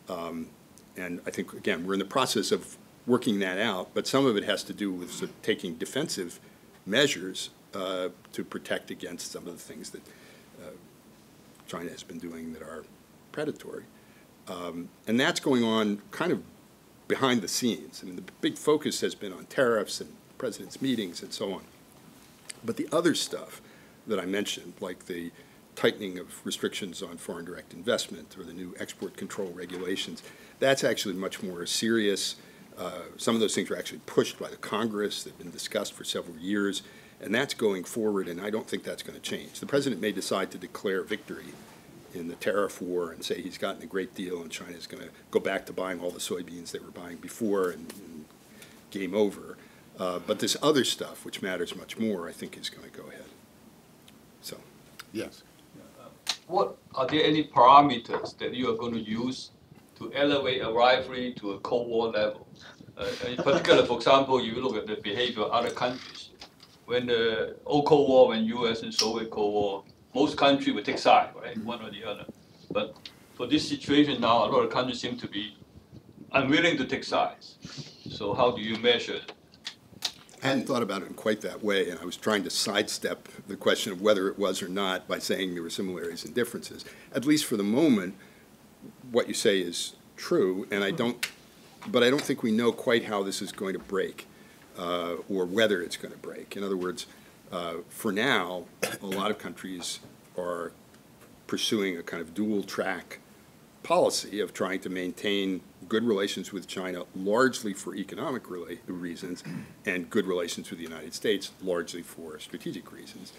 And I think, again, we're in the process of working that out, but some of it has to do with sort of taking defensive measures to protect against some of the things that China has been doing that are predatory. And that's going on kind of behind the scenes. I mean, the big focus has been on tariffs and the president's meetings and so on. But the other stuff that I mentioned, like the tightening of restrictions on foreign direct investment or the new export control regulations, that's actually much more serious. Some of those things were actually pushed by the Congress. They've been discussed for several years, and that's going forward, and I don't think that's going to change. The president may decide to declare victory in the tariff war and say he's gotten a great deal and China's going to go back to buying all the soybeans they were buying before and game over. But this other stuff, which matters much more, I think is going to go ahead. So, yes. What are there any parameters that you are going to use to elevate a rivalry to a Cold War level? In particular, for example, you look at the behavior of other countries. When the old Cold War, when U.S. and Soviet Cold War, most countries would take side, right, one or the other. But for this situation now, a lot of countries seem to be unwilling to take sides. So how do you measure it? I hadn't thought about it in quite that way, and I was trying to sidestep the question of whether it was or not by saying there were similarities and differences. At least for the moment, what you say is true, and I don't think we know quite how this is going to break or whether it's going to break. In other words, For now, a lot of countries are pursuing a kind of dual-track policy of trying to maintain good relations with China largely for economic reasons and good relations with the United States largely for strategic reasons.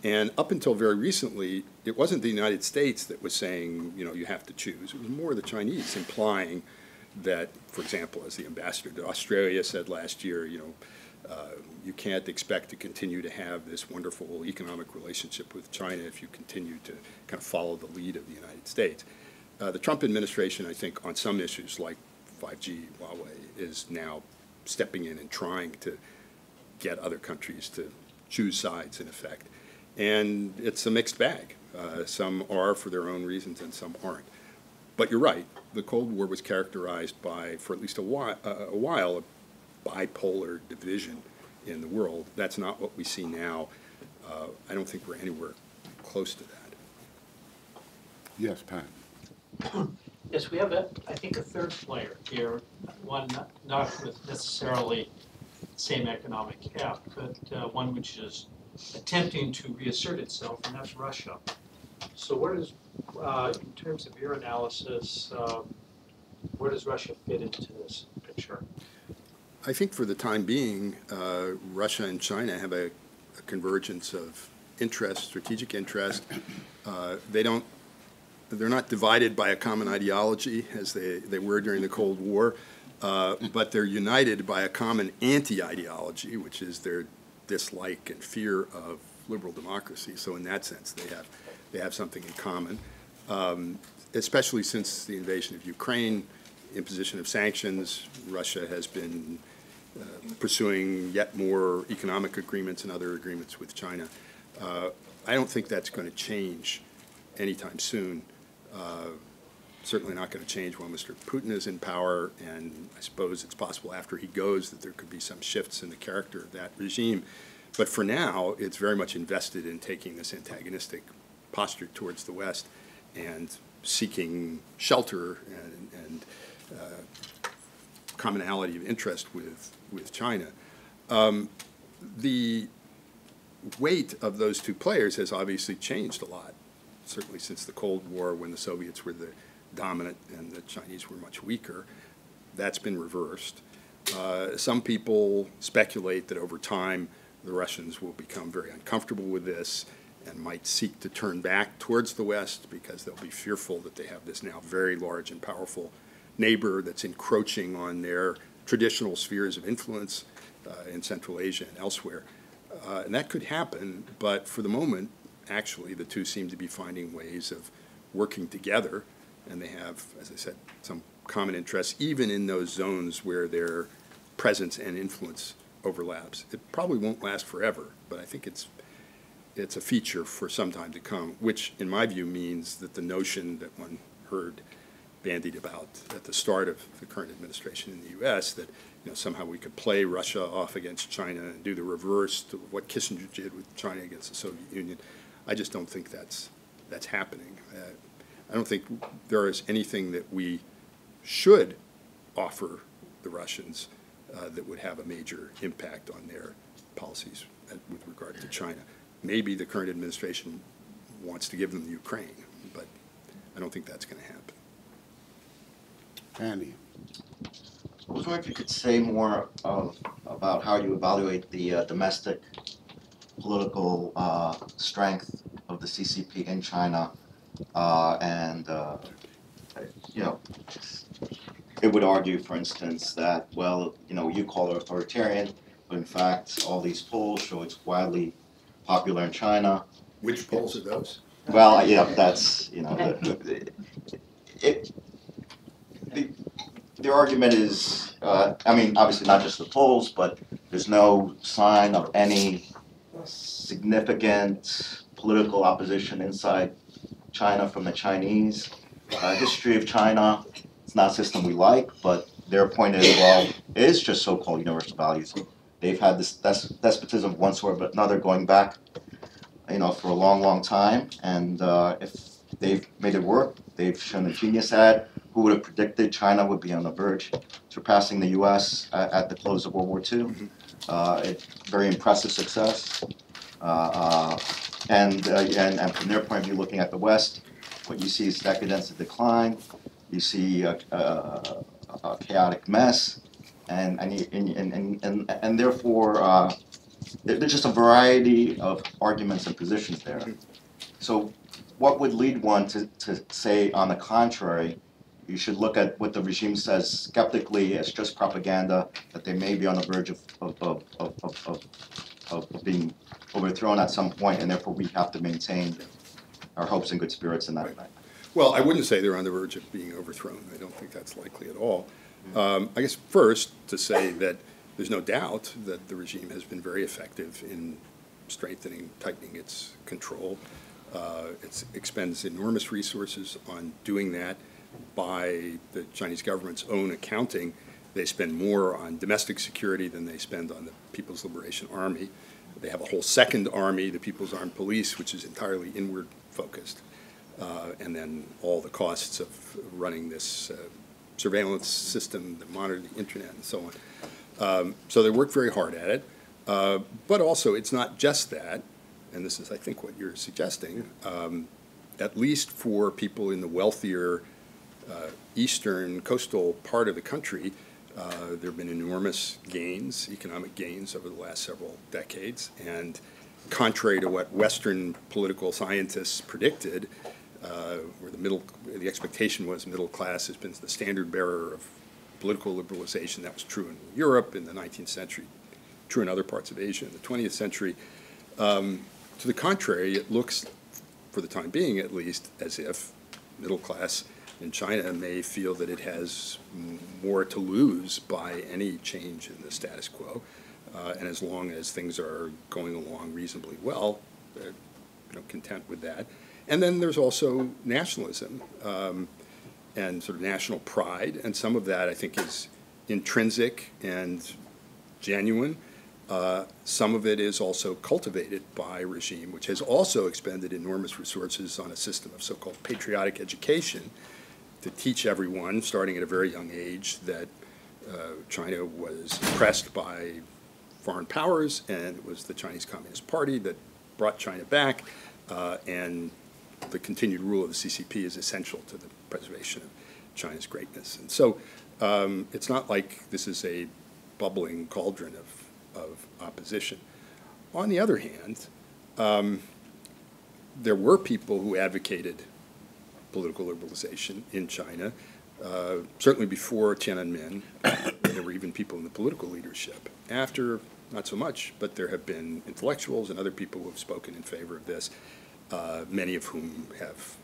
And up until very recently, it wasn't the United States that was saying, you know, you have to choose. It was more the Chinese implying that, for example, as the ambassador to Australia said last year, you know, you can't expect to continue to have this wonderful economic relationship with China if you continue to kind of follow the lead of the United States. The Trump administration, I think, on some issues like 5G, Huawei, is now stepping in and trying to get other countries to choose sides, in effect. And it's a mixed bag. Some are for their own reasons and some aren't. But you're right. The Cold War was characterized by, for at least a while, a bipolar division in the world. That's not what we see now. I don't think we're anywhere close to that. Yes, Pat. Yes, we have, I think, a third player here, one not with necessarily the same economic cap, but one which is attempting to reassert itself, and that's Russia. So where does, in terms of your analysis, where does Russia fit into this picture? I think for the time being, Russia and China have a convergence of interest, strategic interest. They're not divided by a common ideology as they were during the Cold War, but they're united by a common anti-ideology, which is their dislike and fear of liberal democracy. So in that sense, they have something in common, especially since the invasion of Ukraine, imposition of sanctions. Russia has been pursuing yet more economic agreements and other agreements with China. I don't think that's going to change anytime soon. Certainly not going to change while Mr. Putin is in power, and I suppose it's possible after he goes that there could be some shifts in the character of that regime. But for now, it's very much invested in taking this antagonistic posture towards the West and seeking shelter and commonality of interest with China. The weight of those two players has obviously changed a lot, certainly since the Cold War when the Soviets were the dominant and the Chinese were much weaker. That's been reversed. Some people speculate that over time the Russians will become very uncomfortable with this and might seek to turn back towards the West because they'll be fearful that they have this now very large and powerful neighbor that's encroaching on their traditional spheres of influence in Central Asia and elsewhere. And that could happen, but for the moment, actually, the two seem to be finding ways of working together, and they have, as I said, some common interests, even in those zones where their presence and influence overlaps. It probably won't last forever, but I think it's a feature for some time to come, which, in my view, means that the notion that one heard bandied about at the start of the current administration in the U.S., that somehow we could play Russia off against China and do the reverse to what Kissinger did with China against the Soviet Union. I just don't think that's happening. I don't think there is anything that we should offer the Russians that would have a major impact on their policies with regard to China. Maybe the current administration wants to give them the Ukraine, but I don't think that's going to happen. Andy. I was wondering if you could say more about how you evaluate the domestic political strength of the CCP in China, and it would argue, for instance, that, well, you call it authoritarian, but in fact, all these polls show it's widely popular in China. Which polls are those? Well, that's, the argument is, obviously not just the polls, but there's no sign of any significant political opposition inside China from the Chinese. History of China, it's not a system we like, but their point is, well, it is just so-called universal values. They've had this despotism of one sort but another going back, for a long, long time, and if they've made it work, they've shown a genius at it. Who would have predicted China would be on the verge surpassing the U.S. At the close of World War II? Very impressive success. And from their point of view, looking at the West, what you see is decadence and decline. You see a chaotic mess, and therefore there's just a variety of arguments and positions there. So what would lead one to say, on the contrary, you should look at what the regime says skeptically as just propaganda, that they may be on the verge of being overthrown at some point, and therefore we have to maintain our hopes and good spirits in that event? Well, I wouldn't say they're on the verge of being overthrown. I don't think that's likely at all. I guess first to say that there's no doubt that the regime has been very effective in strengthening, tightening its control. It expends enormous resources on doing that. By the Chinese government's own accounting, they spend more on domestic security than they spend on the People's Liberation Army. They have a whole second army, the People's Armed Police, which is entirely inward focused. And then all the costs of running this surveillance system that monitor the internet and so on. So they work very hard at it. But also, it's not just that, and this is, I think, what you're suggesting, at least for people in the wealthier eastern coastal part of the country, there have been enormous gains, economic gains, over the last several decades. And contrary to what Western political scientists predicted, where the expectation was middle class has been the standard bearer of political liberalization. That was true in Europe in the 19th century, true in other parts of Asia in the 20th century. To the contrary, it looks, for the time being at least, as if middle class in China may feel that it has more to lose by any change in the status quo. And as long as things are going along reasonably well, they're content with that. And then there's also nationalism and sort of national pride, and some of that I think is intrinsic and genuine. Some of it is also cultivated by a regime which has also expended enormous resources on a system of so-called patriotic education to teach everyone, starting at a very young age, that China was oppressed by foreign powers, and it was the Chinese Communist Party that brought China back, and the continued rule of the CCP is essential to the preservation of China's greatness. And so it's not like this is a bubbling cauldron of opposition. On the other hand, there were people who advocated political liberalization in China, certainly before Tiananmen. There were even people in the political leadership. After, not so much, but there have been intellectuals and other people who have spoken in favor of this, many of whom have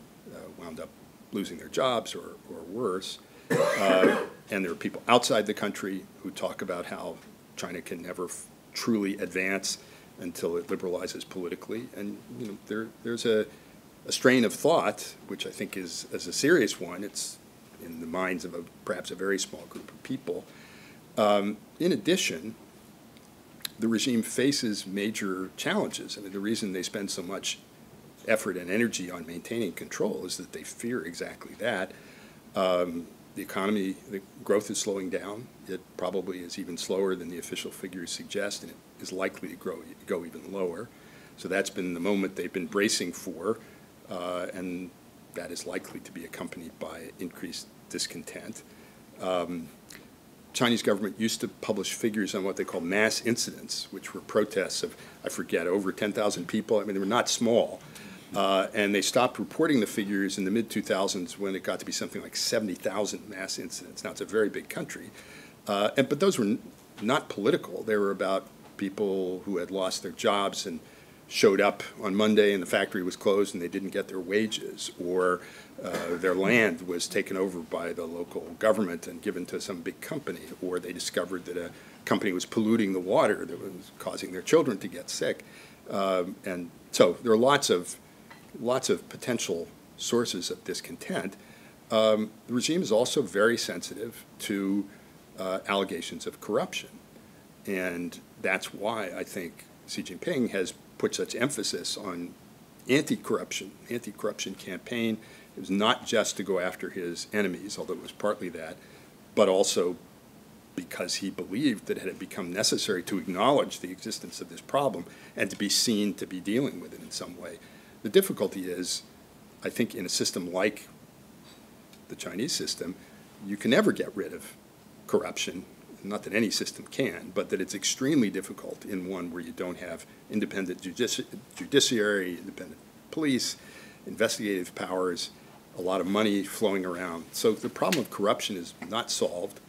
wound up losing their jobs or worse. And there are people outside the country who talk about how China can never truly advance until it liberalizes politically. And there's a strain of thought, which I think is a serious one. It's in the minds of perhaps a very small group of people. In addition, the regime faces major challenges. I mean, the reason they spend so much effort and energy on maintaining control is that they fear exactly that. The economy, the growth is slowing down. It probably is even slower than the official figures suggest, and it is likely to go even lower. So that's been the moment they've been bracing for, and that is likely to be accompanied by increased discontent. Chinese government used to publish figures on what they call mass incidents, which were protests of, I forget, over 10,000 people. I mean, they were not small. And they stopped reporting the figures in the mid-2000s when it got to be something like 70,000 mass incidents. Now, it's a very big country. But those were not political. They were about people who had lost their jobs and showed up on Monday and the factory was closed and they didn't get their wages, or their land was taken over by the local government and given to some big company, or they discovered that a company was polluting the water that was causing their children to get sick. And so there are lots of potential sources of discontent. The regime is also very sensitive to allegations of corruption. And that's why I think Xi Jinping has put such emphasis on anti-corruption campaign. It was not just to go after his enemies, although it was partly that, but also because he believed that it had become necessary to acknowledge the existence of this problem and to be seen to be dealing with it in some way. The difficulty is, I think in a system like the Chinese system, you can never get rid of corruption. Not that any system can, but that it's extremely difficult in one where you don't have independent judiciary, independent police, investigative powers, a lot of money flowing around. So the problem of corruption is not solved.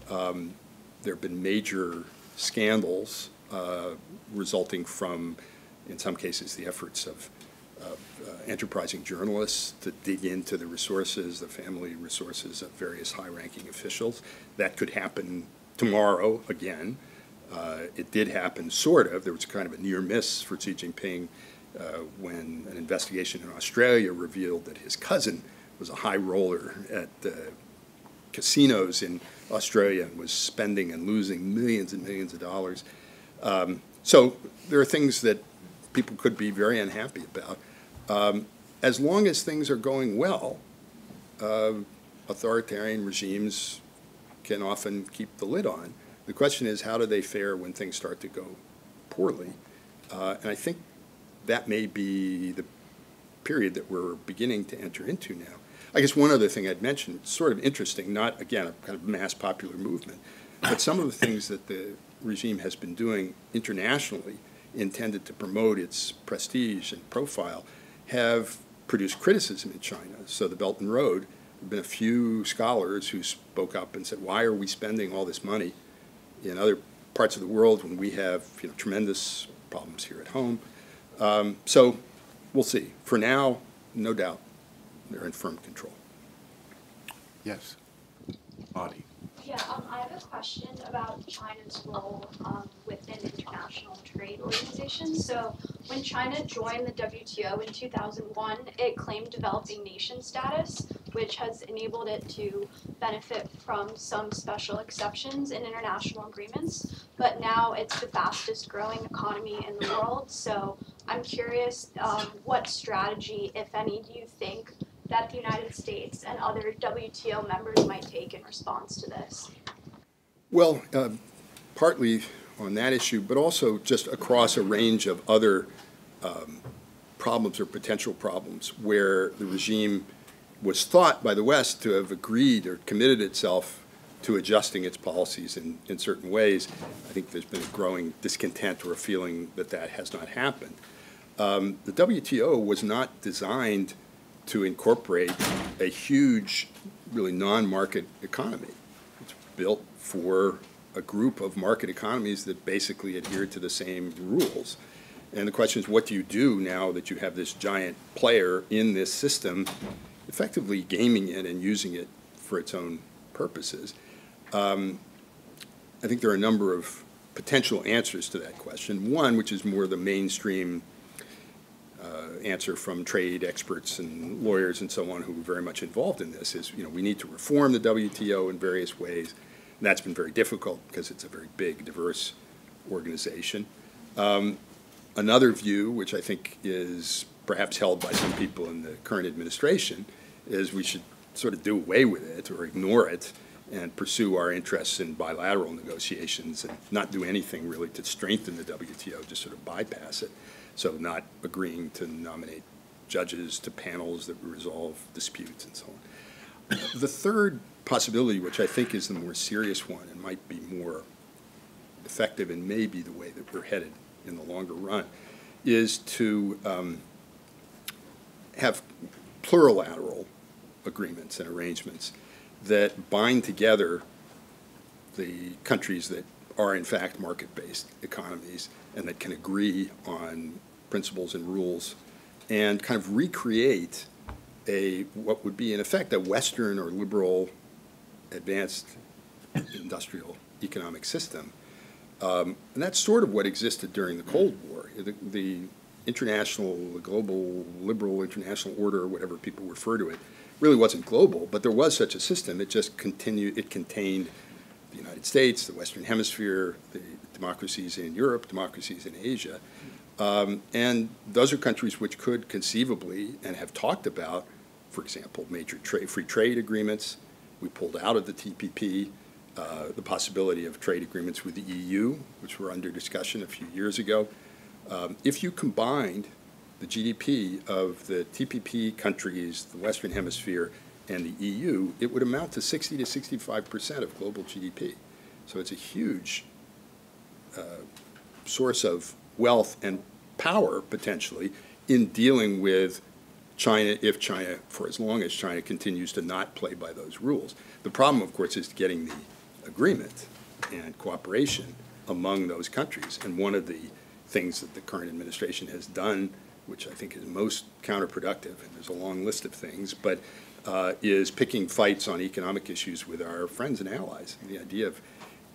There have been major scandals resulting from, in some cases, the efforts of enterprising journalists to dig into the resources, the family resources of various high-ranking officials. That could happen tomorrow again. It did happen, sort of. There was kind of a near miss for Xi Jinping when an investigation in Australia revealed that his cousin was a high roller at casinos in Australia and was spending and losing millions and millions of dollars. So there are things that people could be very unhappy about. As long as things are going well, authoritarian regimes can often keep the lid on. The question is, how do they fare when things start to go poorly? And I think that may be the period that we're beginning to enter into now. I guess one other thing I'd mention, sort of interesting, not, again, a kind of mass popular movement, but some of the things that the regime has been doing internationally intended to promote its prestige and profile have produced criticism in China. So the Belt and Road, there have been a few scholars who spoke up and said, why are we spending all this money in other parts of the world when we have tremendous problems here at home? So we'll see. For now, no doubt, they're in firm control. Yes. Audie. Yeah, I have a question about China's role within international trade organizations. So when China joined the WTO in 2001, it claimed developing nation status, which has enabled it to benefit from some special exceptions in international agreements. But now it's the fastest growing economy in the world. So I'm curious what strategy, if any, do you think that the United States and other WTO members might take in response to this? Well, partly on that issue, but also just across a range of other problems or potential problems where the regime was thought by the West to have agreed or committed itself to adjusting its policies in certain ways. I think there's been a growing discontent or a feeling that that has not happened. The WTO was not designed to incorporate a huge, really non-market economy. It's built for a group of market economies that basically adhere to the same rules. And the question is, what do you do now that you have this giant player in this system effectively gaming it and using it for its own purposes? I think there are a number of potential answers to that question. One, which is more the mainstream answer from trade experts and lawyers and so on who are very much involved in this, is we need to reform the WTO in various ways. And that's been very difficult because it's a very big, diverse organization. Another view, which I think is perhaps held by some people in the current administration, is we should sort of do away with it or ignore it and pursue our interests in bilateral negotiations and not do anything really to strengthen the WTO, just sort of bypass it. So not agreeing to nominate judges to panels that resolve disputes and so on. The third possibility, which I think is the more serious one and might be more effective and may be the way that we're headed in the longer run, is to have plurilateral agreements and arrangements that bind together the countries that are in fact market-based economies and that can agree on principles and rules and kind of recreate what would be in effect a Western or liberal advanced industrial economic system. And that's sort of what existed during the Cold War. The global liberal international order, or whatever people refer to it, really wasn't global, but there was such a system. It just continued, it contained the United States, the Western Hemisphere, the democracies in Europe, democracies in Asia. And those are countries which could conceivably and have talked about, for example, major free trade agreements. We pulled out of the TPP. the possibility of trade agreements with the EU, which were under discussion a few years ago. If you combined the GDP of the TPP countries, the Western Hemisphere, and the EU, it would amount to 60 to 65% of global GDP. So it's a huge source of wealth and power, potentially, in dealing with China, if China, for as long as China continues to not play by those rules. The problem, of course, is getting the agreement and cooperation among those countries. And one of the things that the current administration has done, which I think is most counterproductive, and there's a long list of things, but is picking fights on economic issues with our friends and allies. And the idea of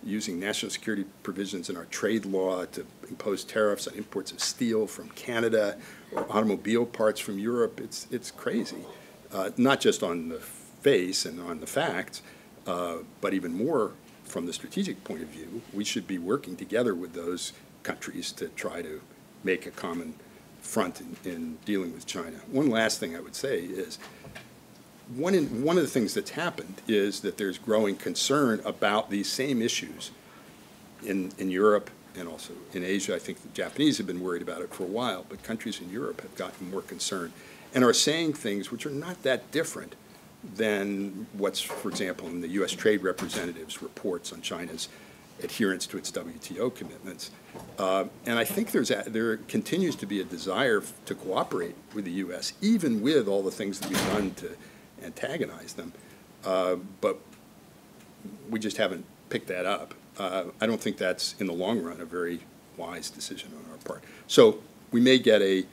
using national security provisions in our trade law to impose tariffs on imports of steel from Canada or automobile parts from Europe, it's crazy. Not just on the face and on the facts, but even more from the strategic point of view. We should be working together with those countries to try to make a common front in dealing with China. One last thing I would say is one of the things that's happened is that there's growing concern about these same issues in Europe and also in Asia. I think the Japanese have been worried about it for a while, but countries in Europe have gotten more concerned and are saying things which are not that different than what's, for example, in the U.S. Trade Representative's reports on China's adherence to its WTO commitments. And I think there continues to be a desire to cooperate with the U.S., even with all the things that we've done to antagonize them. But we just haven't picked that up. I don't think that's, in the long run, a very wise decision on our part. So we may get a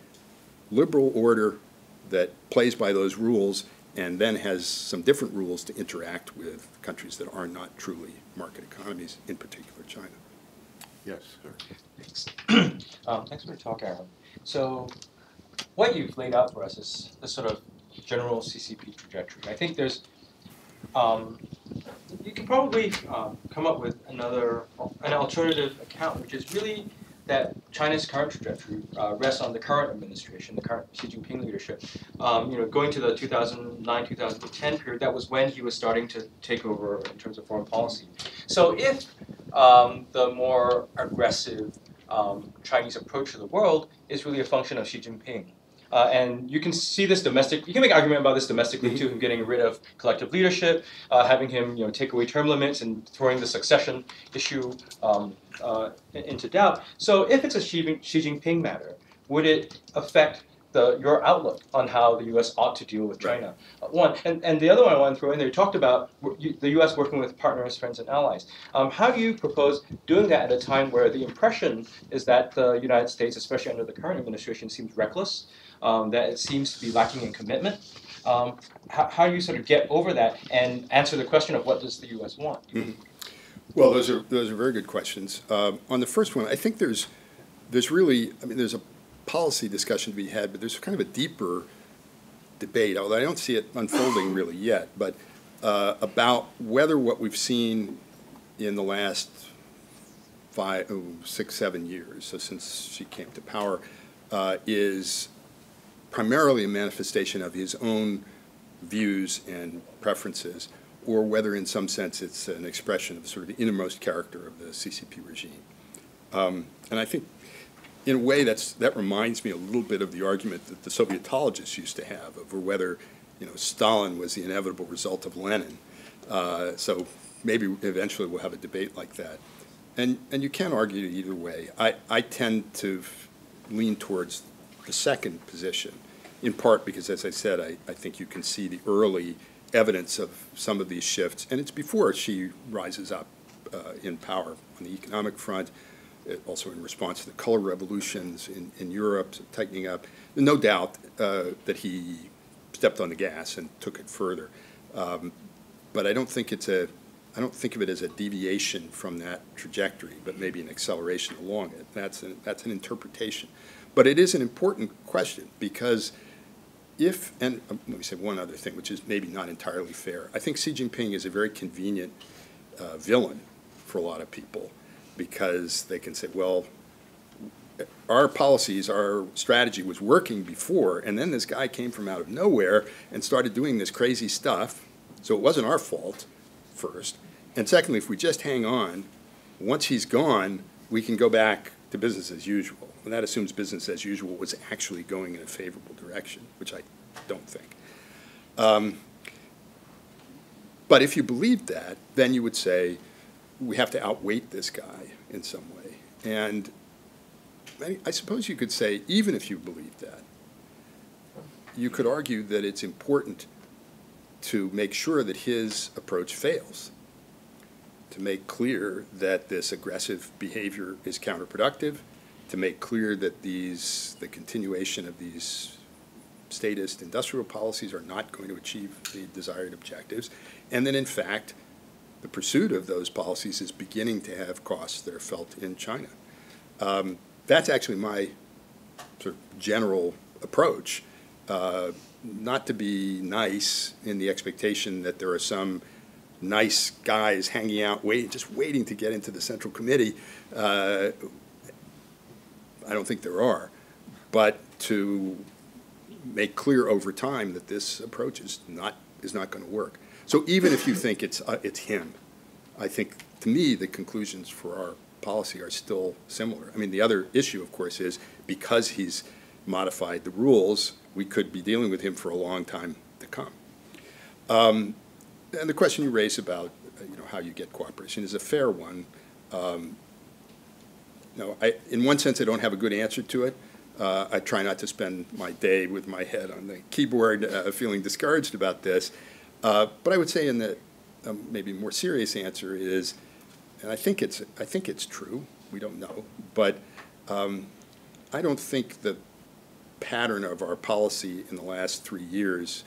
liberal order that plays by those rules and then has some different rules to interact with countries that are not truly market economies, in particular China. Yes, sir. Thanks. Thanks for the talk, Aaron. So what you've laid out for us is the sort of general CCP trajectory. I think there's, you can probably come up with an alternative account, which is really that China's current trajectory rests on the current administration, the current Xi Jinping leadership. Going to the 2009-2010 period, that was when he was starting to take over in terms of foreign policy. So if the more aggressive Chinese approach to the world is really a function of Xi Jinping, and you can see this you can make an argument about this domestically too, him getting rid of collective leadership, having him take away term limits and throwing the succession issue into doubt. So if it's a Xi Jinping matter, would it affect your outlook on how the U.S. ought to deal with China? One, and the other one I want to throw in there, you talked about the U.S. working with partners, friends, and allies. How do you propose doing that at a time where the impression is that the United States, especially under the current administration, seems reckless, that it seems to be lacking in commitment? How do you sort of get over that and answer the question of what does the U.S. want? Mm-hmm. Well, those are very good questions. On the first one, I think there's really, there's a policy discussion to be had, but there's kind of a deeper debate, although I don't see it unfolding really yet, but about whether what we've seen in the last 5, 6, 7 years, so since she came to power, is primarily a manifestation of his own views and preferences, or whether in some sense it's an expression of sort of the innermost character of the CCP regime. And I think in a way that reminds me a little bit of the argument that the Sovietologists used to have over whether Stalin was the inevitable result of Lenin. So maybe eventually we'll have a debate like that. And you can argue either way. I tend to lean towards the second position, in part because, as I said, I think you can see the early evidence of some of these shifts, and it's before she rises up in power on the economic front, also in response to the color revolutions in Europe, so tightening up. No doubt that he stepped on the gas and took it further, but I don't think I don't think of it as a deviation from that trajectory, but maybe an acceleration along it. That's an interpretation. But it is an important question because and let me say one other thing, which is maybe not entirely fair. I think Xi Jinping is a very convenient villain for a lot of people because they can say, well, our policies, our strategy was working before, and then this guy came from out of nowhere and started doing this crazy stuff, so it wasn't our fault first. And secondly, if we just hang on, once he's gone, we can go back to business as usual. And that assumes business as usual was actually going in a favorable direction, which I don't think. But if you believed that, then you would say, we have to outweight this guy in some way. And I suppose you could say, even if you believed that, you could argue that it's important to make sure that his approach fails, to make clear that this aggressive behavior is counterproductive, to make clear that the continuation of these statist industrial policies are not going to achieve the desired objectives, and that in fact the pursuit of those policies is beginning to have costs that are felt in China. That's actually my sort of general approach, not to be nice in the expectation that there are some nice guys hanging out, just waiting to get into the Central Committee. I don't think there are, but to make clear over time that this approach is not going to work. So even if you think it's him, I think, to me, the conclusions for our policy are still similar. I mean, the other issue, of course, is because he's modified the rules, we could be dealing with him for a long time to come. And the question you raise about how you get cooperation is a fair one. In one sense, I don't have a good answer to it. I try not to spend my day with my head on the keyboard feeling discouraged about this. But I would say in the maybe more serious answer is, and I think it's true, we don't know, but I don't think the pattern of our policy in the last 3 years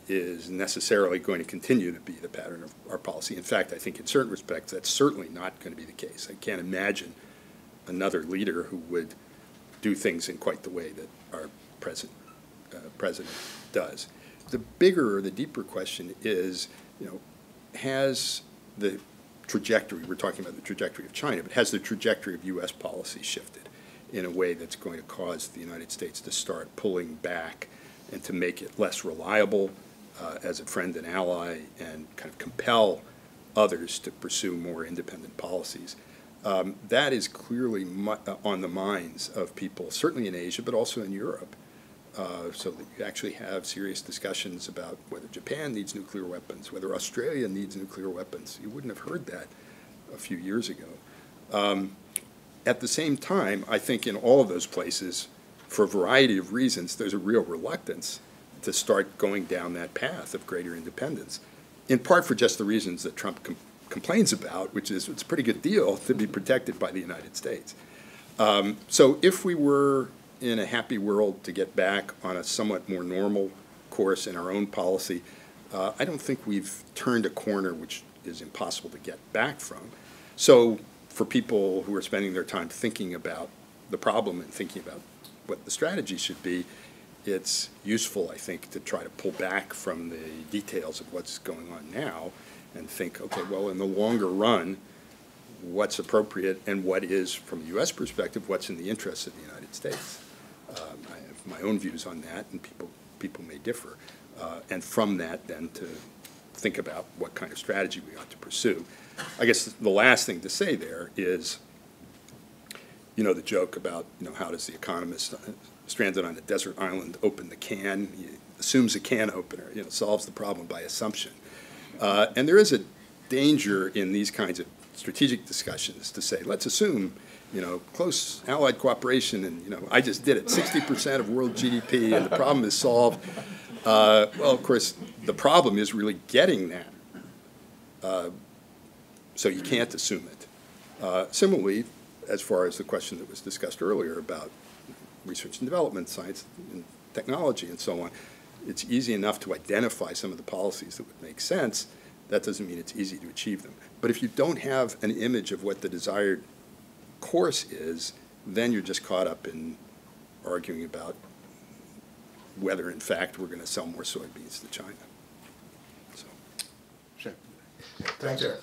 is necessarily going to continue to be the pattern of our policy. In fact, I think in certain respects that's certainly not going to be the case. I can't imagine another leader who would do things in quite the way that our president does. The bigger or the deeper question is, has the trajectory, we're talking about the trajectory of China, but has the trajectory of U.S. policy shifted in a way that's going to cause the United States to start pulling back and to make it less reliable as a friend and ally and kind of compel others to pursue more independent policies? That is clearly on the minds of people, certainly in Asia, but also in Europe, so that you actually have serious discussions about whether Japan needs nuclear weapons, whether Australia needs nuclear weapons. You wouldn't have heard that a few years ago. At the same time, I think in all of those places, for a variety of reasons, there's a real reluctance to start going down that path of greater independence, in part for just the reasons that Trump complains about, which is it's a pretty good deal to be protected by the United States. So if we were in a happy world to get back on a somewhat more normal course in our own policy, I don't think we've turned a corner which is impossible to get back from. So for people who are spending their time thinking about the problem and thinking about what the strategy should be, it's useful, I think, to try to pull back from the details of what's going on now and think, okay, well, in the longer run, what's appropriate and what is, from a U.S. perspective, what's in the interests of the United States. I have my own views on that, and people may differ. And from that, then, to think about what kind of strategy we ought to pursue. I guess the last thing to say there is, the joke about, how does the economist stranded on a desert island open the can? He assumes a can opener, solves the problem by assumption. And there is a danger in these kinds of strategic discussions to say, let's assume, close allied cooperation, and, I just did it, 60% of world GDP, and the problem is solved. Well, of course, the problem is really getting that. So you can't assume it. Similarly, as far as the question that was discussed earlier about research and development, science and technology, and so on, it's easy enough to identify some of the policies that would make sense. That doesn't mean it's easy to achieve them. But if you don't have an image of what the desired course is, then you're just caught up in arguing about whether, in fact, we're going to sell more soybeans to China. So. Sure. Thanks, Eric.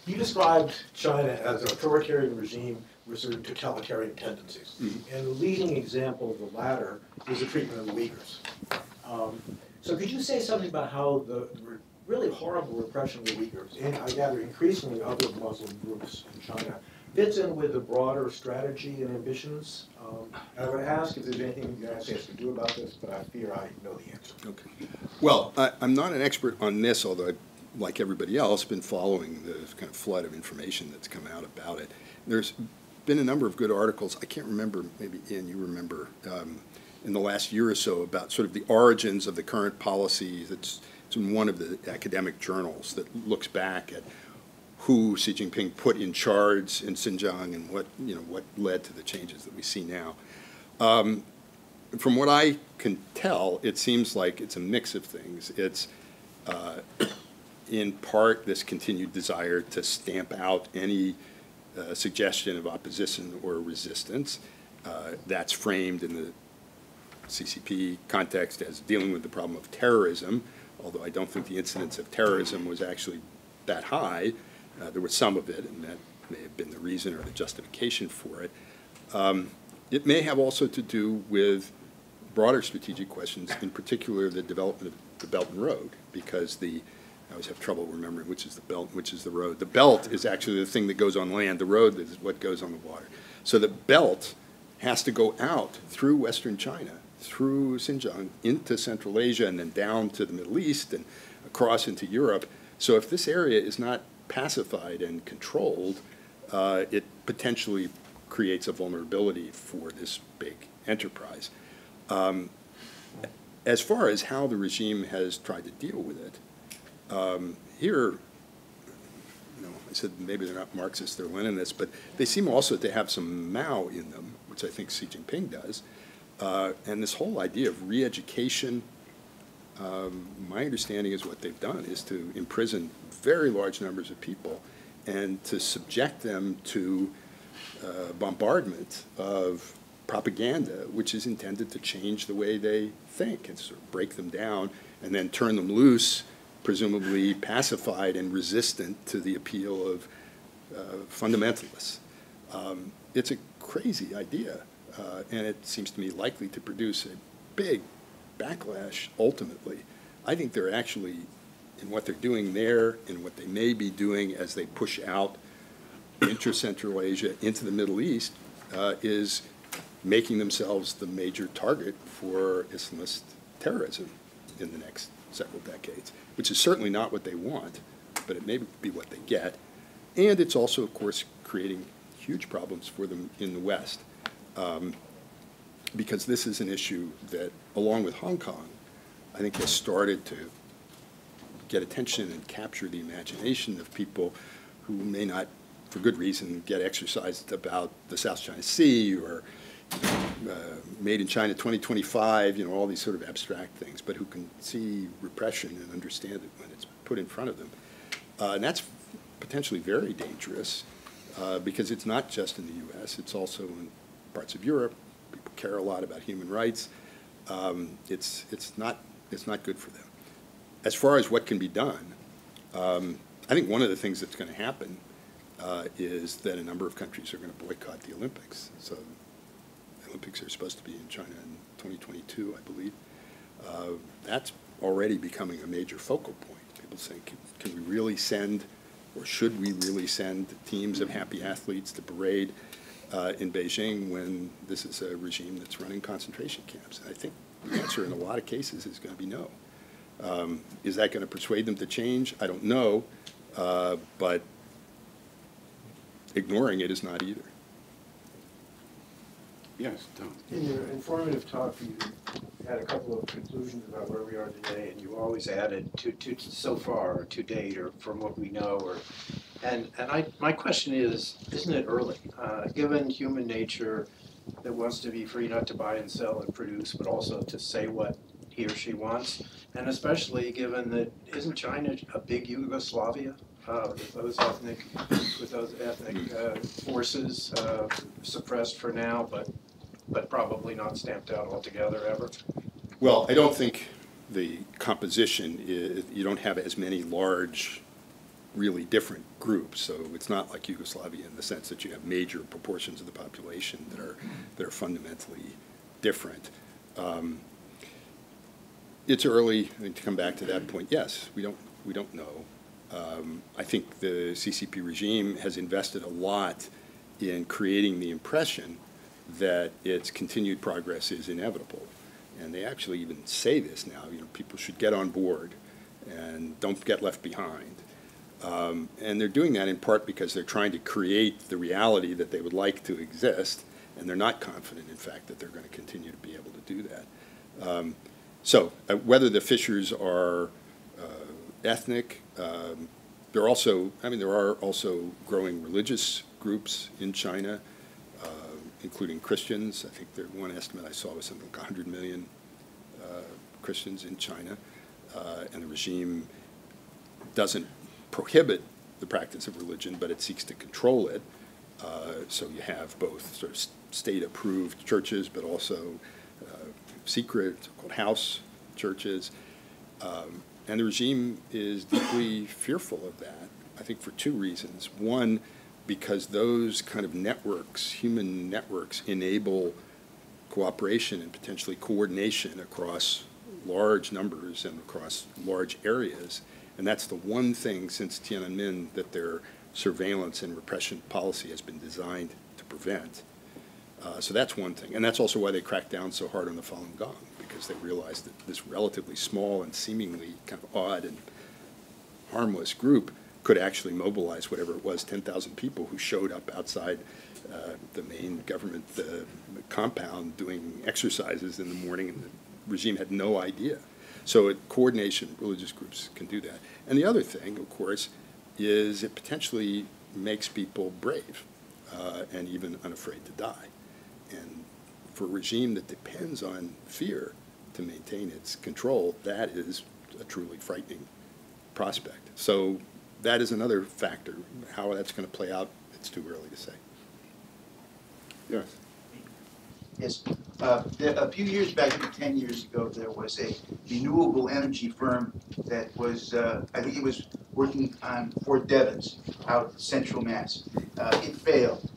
You described China as an authoritarian regime with certain totalitarian tendencies. Mm-hmm. And the leading example of the latter is the treatment of the Uyghurs. So could you say something about how the really horrible repression of the Uyghurs, and I gather increasingly other Muslim groups in China, fits in with the broader strategy and ambitions. I would ask if there's anything the United States could do about this, but I fear I know the answer. Okay. Well, I'm not an expert on this, although I've, like everybody else, been following the kind of flood of information that's come out about it. There's been a number of good articles. I can't remember, maybe Ian, you remember, in the last year or so about sort of the origins of the current policies. It's in one of the academic journals that looks back at who Xi Jinping put in charge in Xinjiang and what led to the changes that we see now. From what I can tell, it seems like it's a mix of things. It's in part this continued desire to stamp out any suggestion of opposition or resistance. That's framed in the CCP context as dealing with the problem of terrorism, although I don't think the incidence of terrorism was actually that high. There was some of it, and that may have been the reason or the justification for it. It may have also to do with broader strategic questions, in particular the development of the Belt and Road, because I always have trouble remembering which is the belt and which is the road. The belt is actually the thing that goes on land. The road is what goes on the water. So the belt has to go out through Western China, through Xinjiang, into Central Asia, and then down to the Middle East and across into Europe. So if this area is not pacified and controlled, it potentially creates a vulnerability for this big enterprise. As far as how the regime has tried to deal with it, here, I said maybe they're not Marxists, they're Leninists, but they seem also to have some Mao in them, which I think Xi Jinping does. And this whole idea of re-education, my understanding is what they've done is to imprison very large numbers of people and to subject them to bombardment of propaganda, which is intended to change the way they think and sort of break them down and then turn them loose, presumably pacified and resistant to the appeal of fundamentalists. It's a crazy idea, and it seems to me likely to produce a big backlash ultimately. I think they're actually, in what they're doing there and what they may be doing as they push out intra-Central Asia into the Middle East, is making themselves the major target for Islamist terrorism in the next several decades, which is certainly not what they want, but it may be what they get. And it's also, of course, creating huge problems for them in the West, because this is an issue that, along with Hong Kong, I think has started to get attention and capture the imagination of people who may not, for good reason, get exercised about the South China Sea or made in China 2025, all these sort of abstract things, but who can see repression and understand it when it's put in front of them. And that's potentially very dangerous because it's not just in the U.S., it's also in parts of Europe. People care a lot about human rights. It's not good for them. As far as what can be done, I think one of the things that's going to happen is that a number of countries are going to boycott the Olympics. So the Olympics are supposed to be in China in 2022, I believe. That's already becoming a major focal point. People say, can we really send, or should we really send teams of happy athletes to parade in Beijing when this is a regime that's running concentration camps? And I think the answer in a lot of cases is going to be no. Is that going to persuade them to change? I don't know, but ignoring it is not either. Yes, Tom. In your informative talk, you had a couple of conclusions about where we are today, and you always added to so far, or to date, or from what we know, my question is, isn't it early? Given human nature that wants to be free not to buy and sell and produce, but also to say what he or she wants, and especially given that isn't China a big Yugoslavia with those ethnic forces suppressed for now, but probably not stamped out altogether ever? Well, I don't think the composition is, you don't have as many large, really different groups. So it's not like Yugoslavia in the sense that you have major proportions of the population that are fundamentally different. It's early, to come back to that point. Yes, we don't We don't know. I think the CCP regime has invested a lot in creating the impression that its continued progress is inevitable. And they actually even say this now, people should get on board and don't get left behind. And they're doing that in part because they're trying to create the reality that they would like to exist, and they're not confident, in fact, that they're going to continue to be able to do that. So whether the fissures are ethnic, there are also growing religious groups in China, including Christians. I think one estimate I saw was something like 100 million Christians in China, and the regime doesn't prohibit the practice of religion, but it seeks to control it. So you have both sort of state-approved churches, but also secret, so-called house churches. And the regime is deeply fearful of that, I think for two reasons. One, because those kind of networks, human networks, enable cooperation and potentially coordination across large numbers and across large areas. And that's the one thing since Tiananmen that their surveillance and repression policy has been designed to prevent. So that's one thing. And that's also why they cracked down so hard on the Falun Gong, because they realized that this relatively small and seemingly kind of odd and harmless group could actually mobilize whatever it was, 10,000 people who showed up outside the main government compound doing exercises in the morning, and the regime had no idea. So coordination, religious groups can do that. And the other thing, of course, is it potentially makes people brave and even unafraid to die. And for a regime that depends on fear to maintain its control, that is a truly frightening prospect. So that is another factor. How that's going to play out, it's too early to say. Yes. Yes. A few years back, maybe 10 years ago, there was a renewable energy firm that was, I think it was working on Fort Devens out in Central Mass. It failed.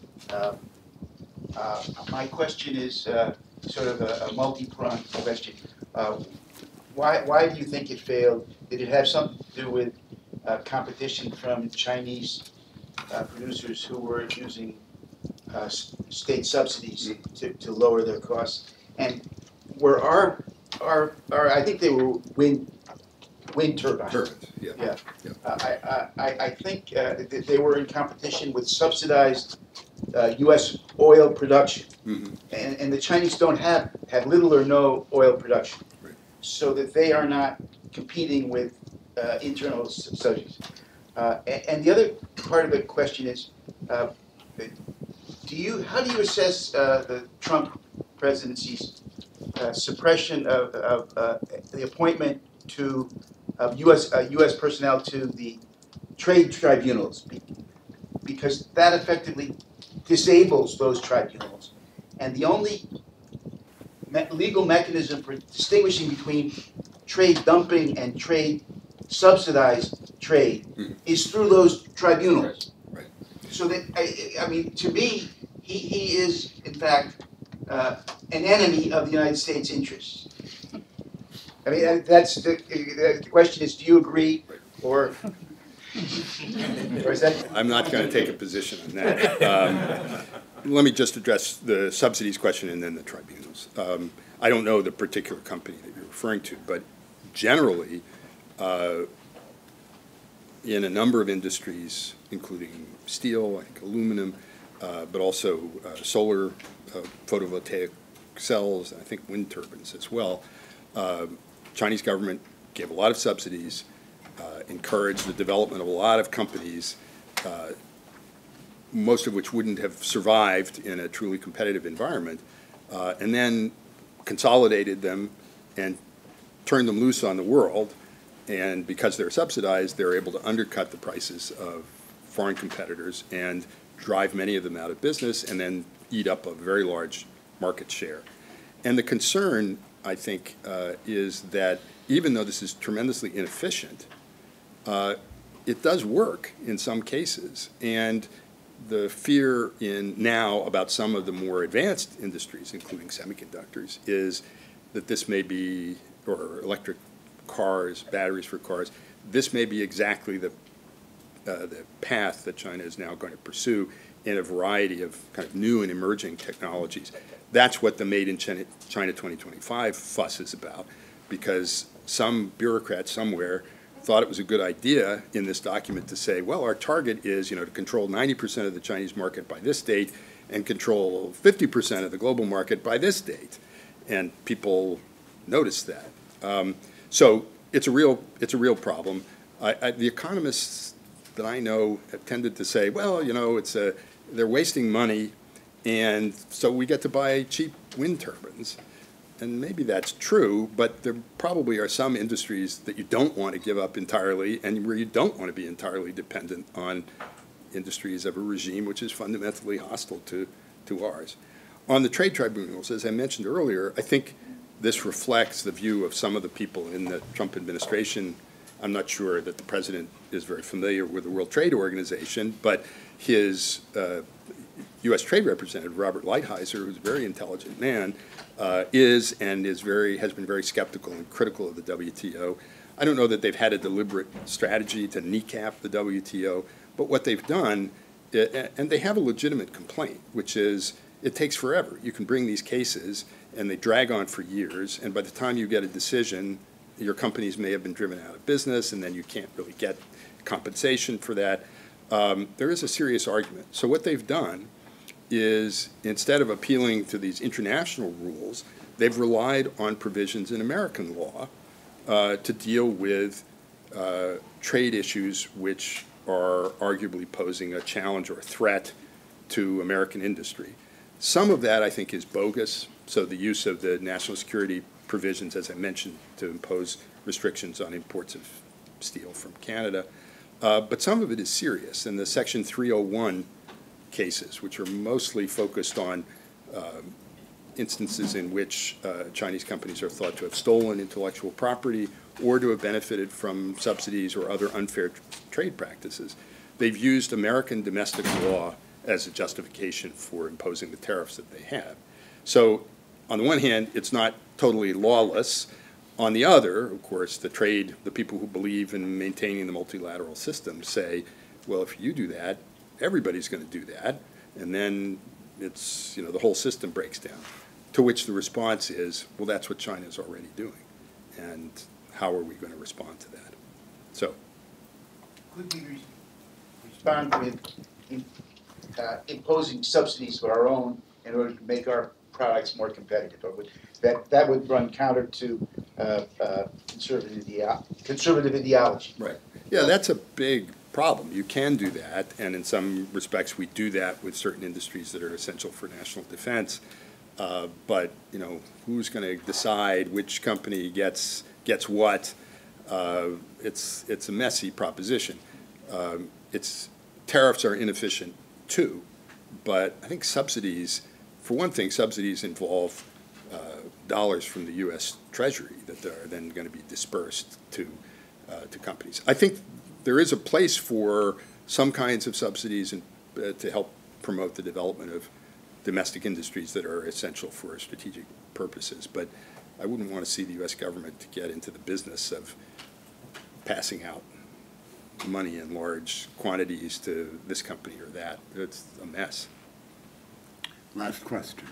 My question is sort of a multi-pronged question. Why do you think it failed? Did it have something to do with competition from Chinese producers who were using state subsidies to lower their costs? And were I think they were wind turbines. Turbines, yeah. I think that they were in competition with subsidized U.S. oil production, and the Chinese don't have little or no oil production, so that they are not competing with internal subsidies. And the other part of the question is, how do you assess the Trump presidency's suppression of the appointment of U.S. personnel to the trade tribunals, because that effectively disables those tribunals, and the only legal mechanism for distinguishing between trade dumping and trade subsidized trade is through those tribunals. Right. So that I mean, to me, he is in fact an enemy of the United States interests. I mean, that's the question is, do you agree, or is that? I'm not going to take a position on that. Let me just address the subsidies question and then the tribunals. I don't know the particular company that you're referring to, but generally, in a number of industries, including steel, I think aluminum, but also solar photovoltaic cells, and I think wind turbines as well, Chinese government gave a lot of subsidies, encouraged the development of a lot of companies, most of which wouldn't have survived in a truly competitive environment, and then consolidated them and turned them loose on the world. And because they're subsidized, they're able to undercut the prices of foreign competitors and drive many of them out of business and then eat up a very large market share. And the concern, I think, is that even though this is tremendously inefficient, it does work in some cases. And the fear now about some of the more advanced industries, including semiconductors, is that this may be, or electric cars, batteries for cars. This may be exactly the path that China is now going to pursue in a variety of kind of new and emerging technologies. That's what the Made in China 2025 fuss is about, because some bureaucrat somewhere thought it was a good idea in this document to say, well, our target is, to control 90% of the Chinese market by this date and control 50% of the global market by this date. And people noticed that. So it's a real problem. The economists that I know have tended to say, well, they're wasting money, and so we get to buy cheap wind turbines. And maybe that's true, but there probably are some industries that you don't want to give up entirely, and where you don't want to be entirely dependent on industries of a regime which is fundamentally hostile to ours. On the trade tribunals, as I mentioned earlier, I think this reflects the view of some of the people in the Trump administration. I'm not sure that the president is very familiar with the World Trade Organization, but his U.S. Trade Representative, Robert Lighthizer, who's a very intelligent man, has been very skeptical and critical of the WTO. I don't know that they've had a deliberate strategy to kneecap the WTO, but what they've done, and they have a legitimate complaint, which is it takes forever. You can bring these cases, and they drag on for years, and by the time you get a decision, your companies may have been driven out of business, and then you can't really get compensation for that. There is a serious argument. So what they've done is, instead of appealing to these international rules, they've relied on provisions in American law to deal with trade issues which are arguably posing a challenge or a threat to American industry. Some of that, I think, is bogus. So the use of the national security provisions, as I mentioned, to impose restrictions on imports of steel from Canada. But some of it is serious. And the Section 301 cases, which are mostly focused on instances in which Chinese companies are thought to have stolen intellectual property or to have benefited from subsidies or other unfair trade practices, they've used American domestic law as a justification for imposing the tariffs that they have. So on the one hand, it's not totally lawless. On the other, of course, the people who believe in maintaining the multilateral system say, well, if you do that, everybody's going to do that, and then it's, the whole system breaks down. To which the response is, well, that's what China is already doing, and how are we going to respond to that? So, could we respond with imposing subsidies of our own in order to make our products more competitive? Or that would run counter to conservative ideology. Right. Yeah, that's a big problem. You can do that, and in some respects we do that with certain industries that are essential for national defense. But who's going to decide which company gets what? It's a messy proposition. Tariffs are inefficient too, but I think subsidies, for one thing, subsidies involve dollars from the U.S. Treasury that are then going to be dispersed to companies. I think there is a place for some kinds of subsidies to help promote the development of domestic industries that are essential for strategic purposes, but I wouldn't want to see the U.S. government to get into the business of passing out money in large quantities to this company or that. It's a mess. Last question.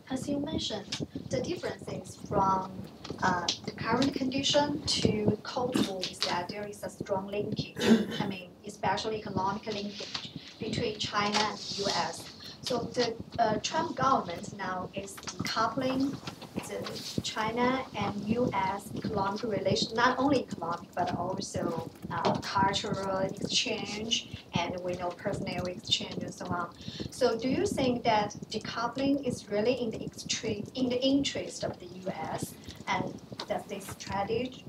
As you mentioned, the differences from the current condition to Cold War is that there is a strong linkage, especially economic linkage between China and the U.S. So the Trump government now is decoupling the China and U.S. economic relations, not only economic, but also cultural exchange, and we know personnel exchange and so on. So do you think that decoupling is really in the interest of the U.S., and that this strategy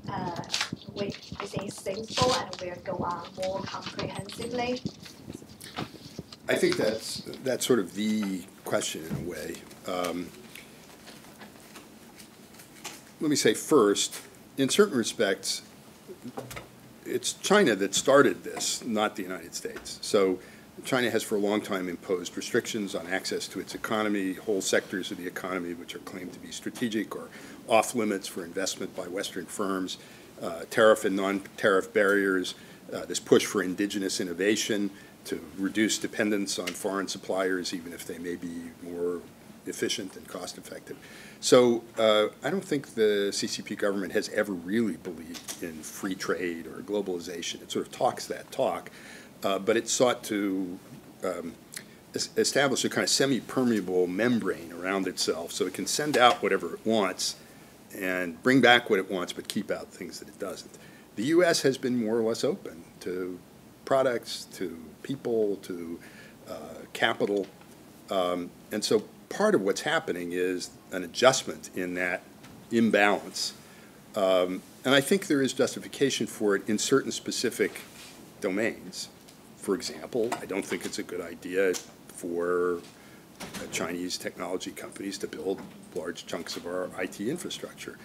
is sensible and will go on more comprehensively? I think that's sort of the question in a way. Let me say first, in certain respects, it's China that started this, not the United States. So China has for a long time imposed restrictions on access to its economy, whole sectors of the economy which are claimed to be strategic or off-limits for investment by Western firms, tariff and non-tariff barriers, this push for indigenous innovation to reduce dependence on foreign suppliers, even if they may be more efficient and cost-effective. So I don't think the CCP government has ever really believed in free trade or globalization. It sort of talks that talk, but it sought to establish a kind of semi-permeable membrane around itself so it can send out whatever it wants and bring back what it wants, but keep out things that it doesn't. The U.S. has been more or less open to products, to people, to capital, and so part of what's happening is an adjustment in that imbalance. And I think there is justification for it in certain specific domains. For example, I don't think it's a good idea for Chinese technology companies to build large chunks of our IT infrastructure.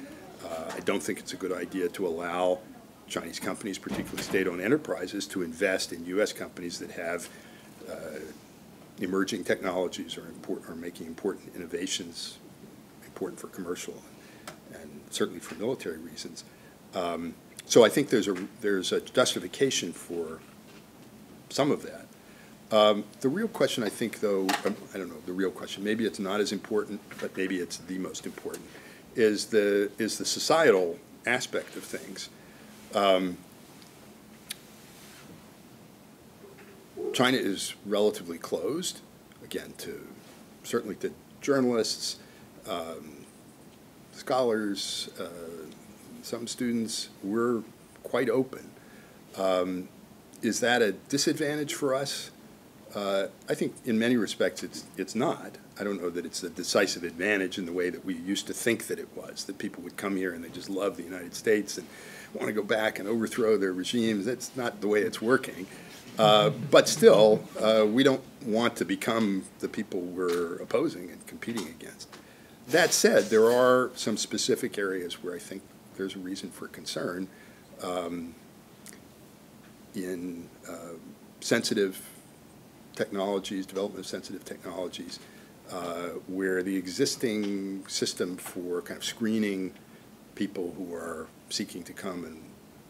I don't think it's a good idea to allow Chinese companies, particularly state-owned enterprises, to invest in U.S. companies that have emerging technologies or making important innovations, important for commercial and certainly for military reasons. So I think there's a justification for some of that. The real question, I think, though, I don't know, the real question, maybe it's not as important, but maybe it's the most important, is the societal aspect of things. China is relatively closed, again, certainly to journalists, scholars, some students. We're quite open. Is that a disadvantage for us? I think in many respects it's not. I don't know that it's a decisive advantage in the way that we used to think that it was, that people would come here and they just love the United States and want to go back and overthrow their regimes. That's not the way it's working. But still, we don't want to become the people we're opposing and competing against. That said, there are some specific areas where I think there's a reason for concern in sensitive technologies, development of sensitive technologies, where the existing system for kind of screening people who are seeking to come and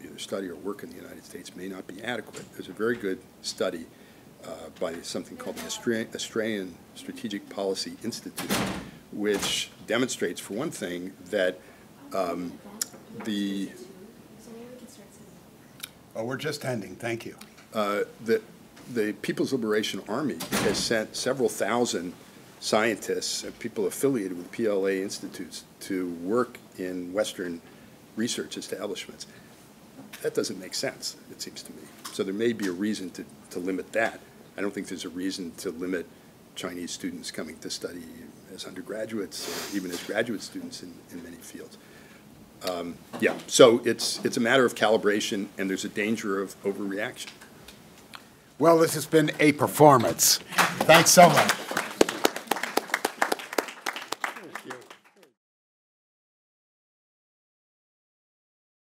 either study or work in the United States may not be adequate. There's a very good study by something called the Australian Strategic Policy Institute, which demonstrates, for one thing, that we're just ending. Thank you. The People's Liberation Army has sent several thousand scientists and people affiliated with PLA institutes to work in Western research establishments. That doesn't make sense, it seems to me. So there may be a reason to limit that. I don't think there's a reason to limit Chinese students coming to study as undergraduates or even as graduate students in many fields. Yeah, so it's a matter of calibration, and there's a danger of overreaction. Well, this has been a performance. Thanks so much.